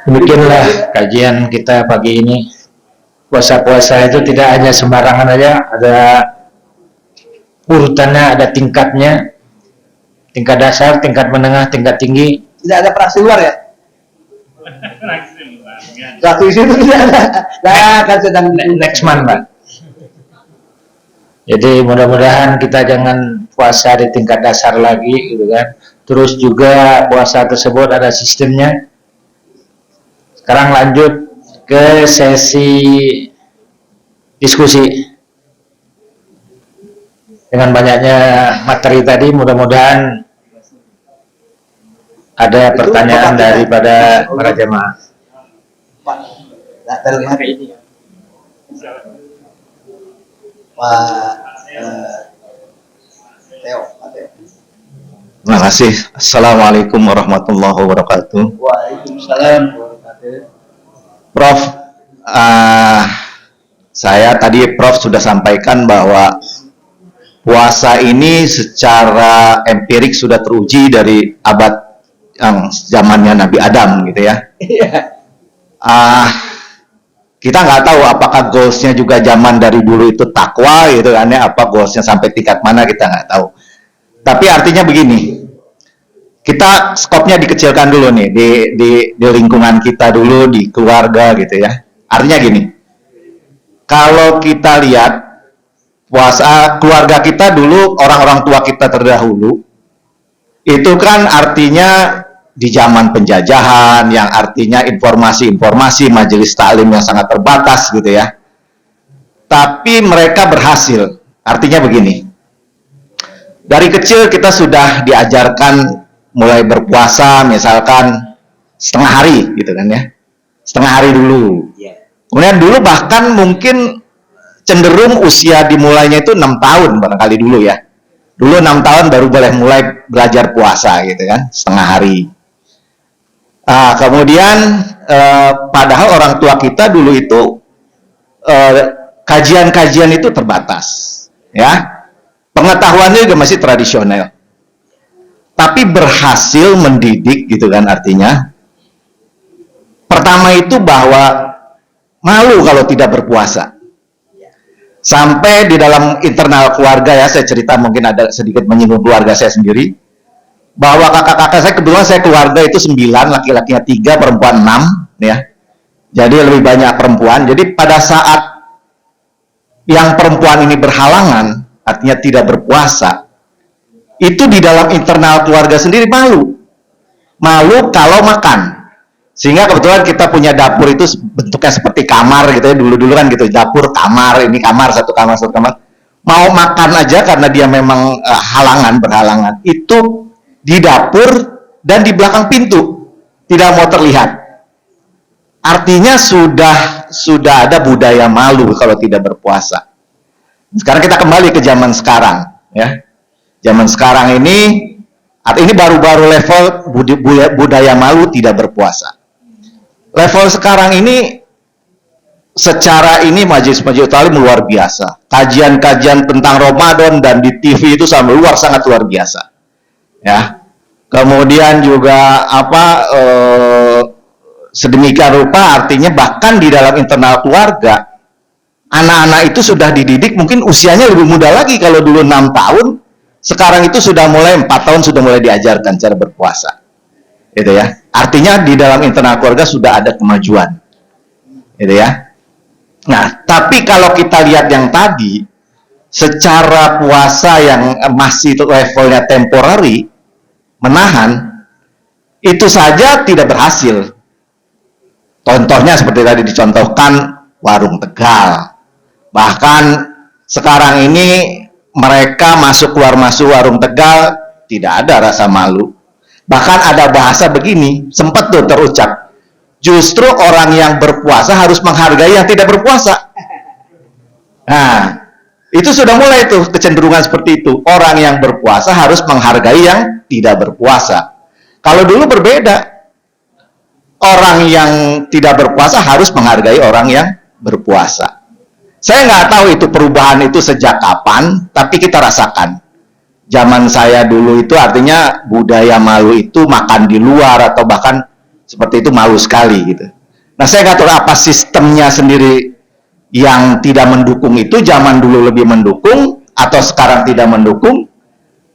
Demikianlah kajian kita pagi ini. Puasa-puasa itu tidak hanya sembarangan aja, ada urutannya, ada tingkatnya. Tingkat dasar, tingkat menengah, tingkat tinggi. Tidak ada praksi luar ya? Praksi itu tidak ada. Nah, kan sedang Next month, Pak. Jadi mudah-mudahan kita jangan puasa di tingkat dasar lagi, gitu kan. Terus juga puasa tersebut ada sistemnya. Sekarang lanjut ke sesi diskusi. Dengan banyaknya materi tadi, mudah-mudahan ada pertanyaan daripada para jemaah. Pak, tidak terlihat ini. Pak Teo. Terima kasih. Assalamualaikum warahmatullahi wabarakatuh. Waalaikumsalam. Prof, saya tadi Prof sudah sampaikan bahwa puasa ini secara empirik sudah teruji dari abad yang zamannya Nabi Adam gitu ya. Kita nggak tahu apakah goalsnya juga zaman dari dulu itu takwa gitu kan ya, apa goalsnya sampai tingkat mana kita nggak tahu. Tapi artinya begini, kita skopnya dikecilkan dulu nih di lingkungan kita dulu, di keluarga gitu ya. Artinya gini, kalau kita lihat puasa keluarga kita dulu, orang-orang tua kita terdahulu, itu kan artinya di zaman penjajahan, yang artinya informasi-informasi majelis taklim yang sangat terbatas gitu ya. Tapi mereka berhasil. Artinya begini, dari kecil kita sudah diajarkan mulai berpuasa misalkan setengah hari gitu kan ya, setengah hari dulu. Kemudian dulu bahkan mungkin cenderung usia dimulainya itu 6 tahun barangkali dulu ya. Dulu 6 tahun baru boleh mulai belajar puasa gitu kan, setengah hari. Kemudian padahal orang tua kita dulu itu kajian-kajian itu terbatas ya. Pengetahuannya juga masih tradisional. Tapi berhasil mendidik gitu kan, artinya pertama itu bahwa malu kalau tidak berpuasa. Sampai di dalam internal keluarga ya, saya cerita mungkin ada sedikit menyinggung keluarga saya sendiri, bahwa kakak-kakak saya, kebetulan saya keluarga itu 9, laki-lakinya 3, perempuan 6 ya. Jadi lebih banyak perempuan. Jadi pada saat yang perempuan ini berhalangan, artinya tidak berpuasa, itu di dalam internal keluarga sendiri malu kalau makan. Sehingga kebetulan kita punya dapur itu bentuknya seperti kamar gitu ya, dulu kan gitu, dapur kamar, ini kamar, satu kamar. Mau makan aja karena dia memang berhalangan, itu di dapur dan di belakang pintu, tidak mau terlihat. Artinya sudah ada budaya malu kalau tidak berpuasa. Sekarang kita kembali ke zaman sekarang ya. Zaman sekarang ini baru-baru level budaya malu tidak berpuasa. Level sekarang ini secara ini majelis taklim luar biasa. Kajian-kajian tentang Ramadan dan di TV itu sangat luar biasa. Ya. Kemudian juga sedemikian rupa, artinya bahkan di dalam internal keluarga anak-anak itu sudah dididik, mungkin usianya lebih muda lagi. Kalau dulu 6 tahun, sekarang itu sudah mulai 4 tahun sudah mulai diajarkan cara berpuasa. Gitu ya. Artinya di dalam internal keluarga sudah ada kemajuan. Gitu ya. Nah, tapi kalau kita lihat yang tadi, secara puasa yang masih levelnya temporary, menahan, itu saja tidak berhasil. Contohnya seperti tadi dicontohkan warung Tegal. Bahkan sekarang ini mereka masuk keluar masuk warung Tegal tidak ada rasa malu. Bahkan ada bahasa begini, sempat tuh terucap, justru orang yang berpuasa harus menghargai yang tidak berpuasa. Nah, itu sudah mulai tuh kecenderungan seperti itu. Orang yang berpuasa harus menghargai yang tidak berpuasa. Kalau dulu berbeda. Orang yang tidak berpuasa harus menghargai orang yang berpuasa. Saya nggak tahu itu perubahan itu sejak kapan, tapi kita rasakan. Zaman saya dulu itu artinya budaya malu itu makan di luar atau bahkan seperti itu malu sekali gitu. Nah, saya nggak tahu apa sistemnya sendiri yang tidak mendukung itu, zaman dulu lebih mendukung atau sekarang tidak mendukung.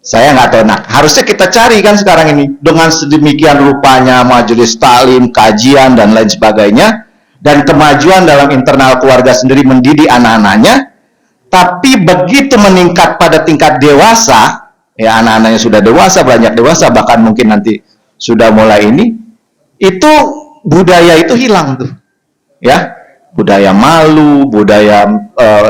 Saya nggak tahu. Nah, harusnya kita cari kan sekarang ini dengan sedemikian rupanya majelis taklim, kajian dan lain sebagainya, dan kemajuan dalam internal keluarga sendiri mendidik anak-anaknya. Tapi begitu meningkat pada tingkat dewasa, ya anak-anaknya sudah dewasa, banyak dewasa, bahkan mungkin nanti sudah mulai ini, itu budaya itu hilang tuh, ya budaya malu, budaya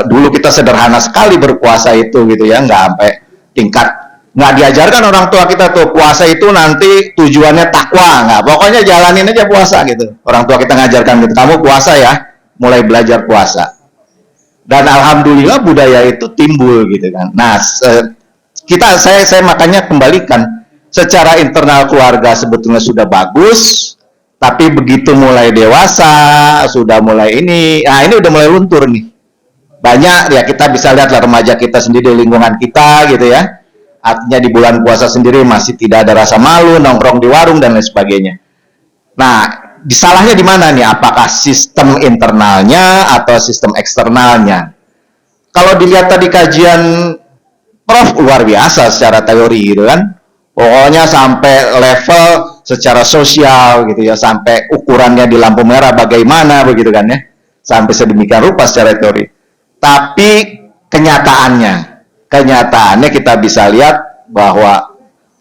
dulu kita sederhana sekali berpuasa itu gitu ya, nggak sampai tingkat. Nggak diajarkan orang tua kita tuh puasa itu nanti tujuannya takwa, nggak, pokoknya jalanin aja puasa gitu. Orang tua kita ngajarkan gitu, kamu puasa ya, mulai belajar puasa. Dan alhamdulillah budaya itu timbul gitu kan. Nah, saya makanya kembalikan secara internal keluarga sebetulnya sudah bagus, tapi begitu mulai dewasa, sudah mulai ini, nah ini udah mulai luntur nih. Banyak ya kita bisa lihat lah remaja kita sendiri di lingkungan kita gitu ya. Artinya di bulan puasa sendiri masih tidak ada rasa malu, nongkrong di warung dan lain sebagainya. Nah, disalahnya di mana nih? Apakah sistem internalnya atau sistem eksternalnya? Kalau dilihat tadi kajian Prof luar biasa secara teori gitu kan. Pokoknya sampai level secara sosial gitu ya, sampai ukurannya di lampu merah bagaimana begitu kan ya. Sampai sedemikian rupa secara teori. Tapi kenyataannya kita bisa lihat bahwa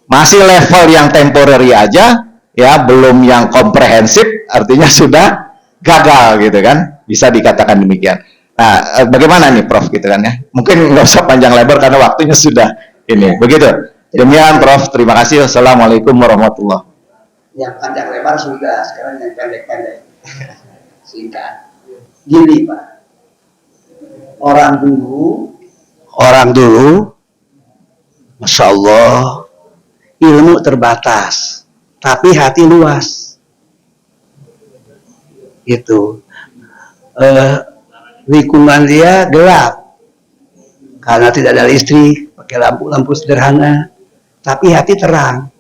masih level yang temporary aja ya, belum yang komprehensif, artinya sudah gagal gitu kan, bisa dikatakan demikian. Nah, bagaimana nih Prof gitu kan ya, mungkin nggak usah panjang lebar karena waktunya sudah ini begitu. Demikian Prof, terima kasih. Assalamualaikum warahmatullahi wabarakatuh. Yang panjang lebar sudah, sekarang yang pendek-pendek singkat. Gini Pak, orang dulu, Masya Allah, ilmu terbatas, tapi hati luas. Itu lingkungan dia gelap, karena tidak ada listrik, pakai lampu-lampu sederhana, tapi hati terang.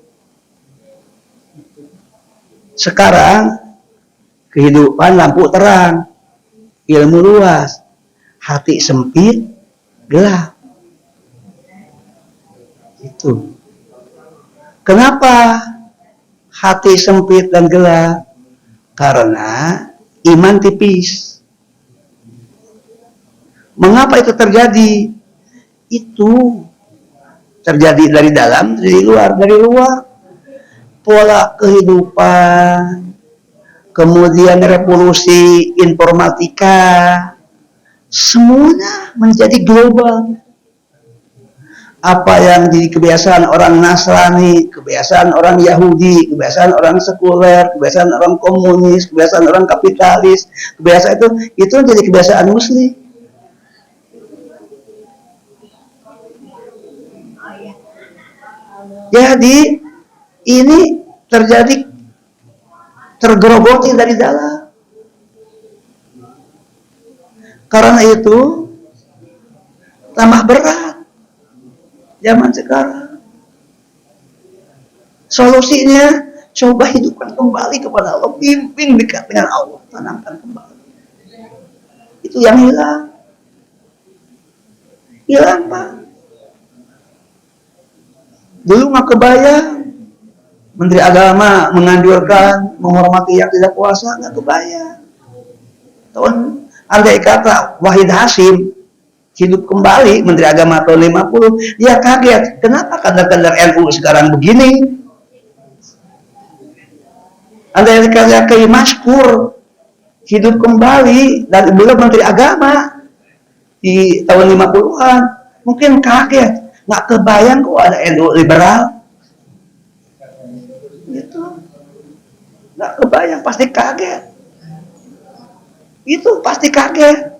Sekarang, kehidupan lampu terang, ilmu luas, hati sempit, gelap. Itu. Kenapa hati sempit dan gelap? Karena iman tipis. Mengapa itu terjadi? Itu terjadi dari dalam, dari luar. Dari luar, pola kehidupan, kemudian revolusi informatika, semuanya menjadi global. Apa yang jadi kebiasaan orang Nasrani, kebiasaan orang Yahudi, kebiasaan orang sekuler, kebiasaan orang komunis, kebiasaan orang kapitalis, kebiasaan itu jadi kebiasaan Muslim. Jadi ini terjadi tergerogoti dari dalam. Karena itu tambah berat zaman sekarang. Solusinya coba hidupkan kembali kepada Allah, bimbing dekat dengan Allah, tanamkan kembali. Itu yang hilang. Hilang Pak. Dulu mah kebayang Menteri Agama menganjurkan menghormati yang tidak puasa, nggak kebayang. Tahun andai kata Wahid Hasyim hidup kembali Menteri Agama tahun 50, dia kaget. Kenapa kadar-kadar NU sekarang begini? Andai kata Kiai Maskur hidup kembali dari beliau Menteri Agama di tahun 50-an. Mungkin kaget, nggak kebayang kok ada NU liberal. Gitu. Nggak kebayang, pasti kaget. Itu pasti kaget.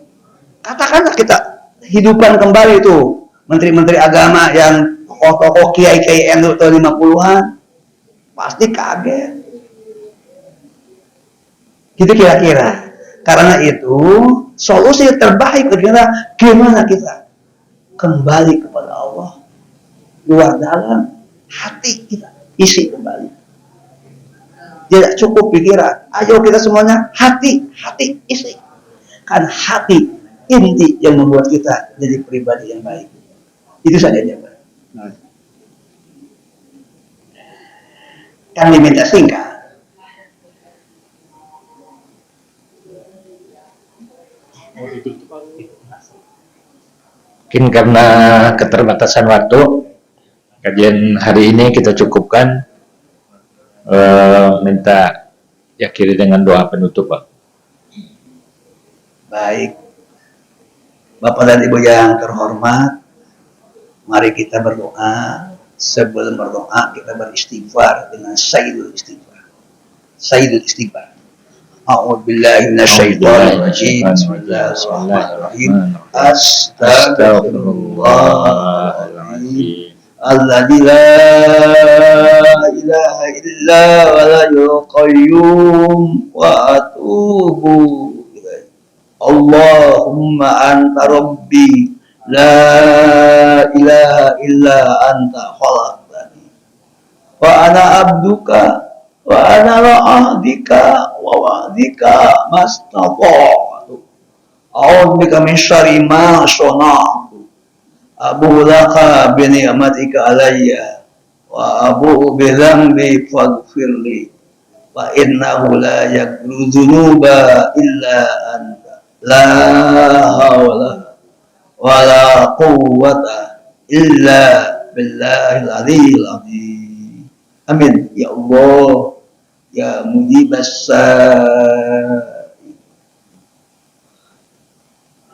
Katakanlah kita hidupkan kembali itu menteri-menteri agama yang tokoh-tokoh kiai-kiai NU tahun 50-an, pasti kaget. Gitu kira-kira. Karena itu solusi terbaik adalah gimana kita kembali kepada Allah, luar dalam hati kita isi kembali. Tidak cukup pikiran. Ayo kita semuanya hati isi. Kan hati inti yang membuat kita jadi pribadi yang baik. Itu saja jawaban. Kan diminta singkat. Mungkin karena keterbatasan waktu, kajian hari ini kita cukupkan. Minta diakhiri dengan doa penutup, Pak. Baik, Bapak dan Ibu yang terhormat, mari kita berdoa. Sebelum berdoa kita beristighfar dengan sayyidul istighfar. Sayyidul istighfar. A'udzubillahi minasyaitonir rajim. Bismillahirrahmanirrahim. Astagfirullahaladzim. Alladzi la ilaha illa waliyul qayyum wa atubu ilaih. Allahumma anta rabbi la ilaha illa anta khalaqtani wa ana abduka wa ana ala ahdika wa wa'dika mastata'tu. A'udzubika min syarri ma shana'tu. Abu laka bi ni'matika alayya wa abu bi dhanbi faghfirli wa innahu la yaghfiru dzunuba illa anta la haula wa la quwwata illa billahil aliyyil azim. Amin ya Allah ya mujibas sa'i.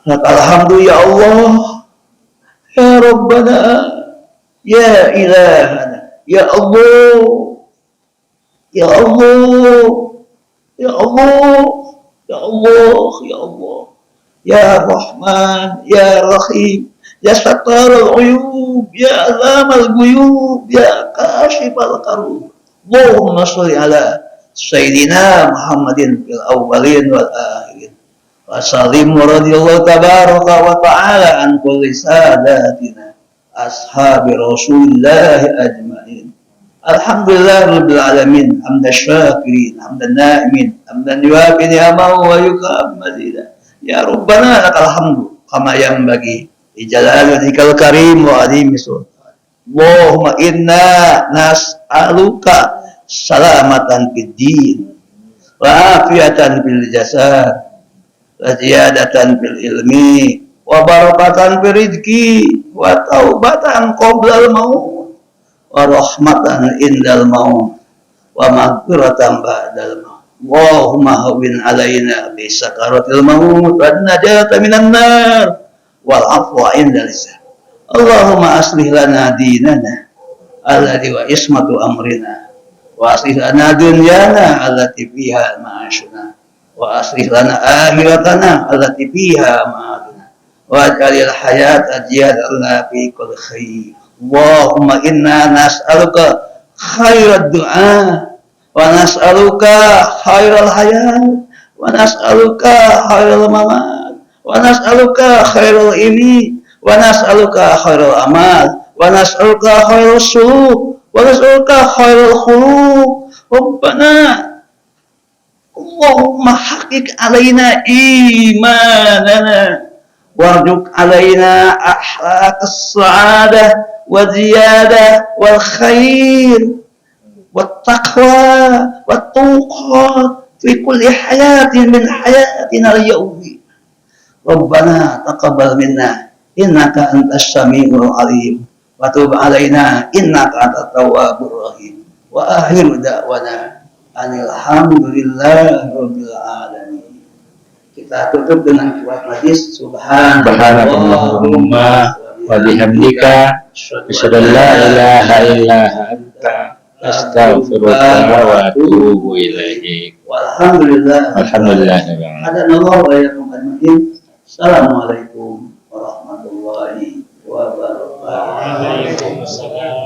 Alhamdulillah ya Allah ya Rabbana, ya Ilahana, ya Allah, ya Allah, ya Allah, ya Allah, ya Allah, ya Rahman, ya Rahim, ya Sattar al-Uyub, ya Alam al-Guyub, ya Kashif al-Karub. Allahumma sholli ala Sayyidina Muhammadin fil awwalin wal akhirin. Wasallim radhiyallahu tabaraka wa ta'ala an kulli sadatina ashabi Rasulillah ajma'in. Alhamdulillah rabbil alamin, hamdan syakirin, hamdan na'imin, hamdan yuwafi ni'amahu wa yukab mazida. Ya Rabbana lakal hamdu kama yanbaghi li jalali wajhikal karim wa azimi sultan. Allahumma inna nas'aluka salamatan fid din wa afiyatan fil jasad wa ziyadatan fil ilmi wa barakatan fil rizqi wa taubatan qoblal maut wa rahmatan indal maut wa maghfiratan ba'dal maut. Allahumma hawwin alaina bi sakaratil maut wa najata minan nar wal afwa indal hisab. Allahumma aslih lana dinana alladhi wa ismatu amrina wa aslih lana dunyana allati fiha ma'ashuna wa aslih lana akhiratana allati fiha ma'aduna waj'alil hayata ziyadatan fi kulli khair. Allahumma inna nas'aluka khairat du'a wa nas'aluka khairal hayat wa nas'aluka khairal mamat wa nas'aluka khairal ilmi wa nas'aluka khairal amal wa nas'aluka khairal suluk wa nas'aluka khairal khuluq. Rabbana Allahumma haqiq alaina imanana warjuk alaina akhlaqas sa'adah wa ziyadah wal khair wat taqwa wat tuqat fi kulli hayatin min hayatina al-yawmi. Rabbana taqabbal minna innaka antas samiul alim wa tub alaina innaka antat tawwabur rahim. Wa akhiru da'wana alhamdulillahi rabbil alamin. Kita tutup dengan kiwat majlis. Subhanakallahumma wa bihamdika asyhadu an la ilaha illa anta astaghfiruka wa atubu ilaik. Walhamdulillah. Alhamdulillah. Hadanallahu wa iyyakum ajmain. Assalamualaikum warahmatullahi wabarakatuh. Waalaikumsalam.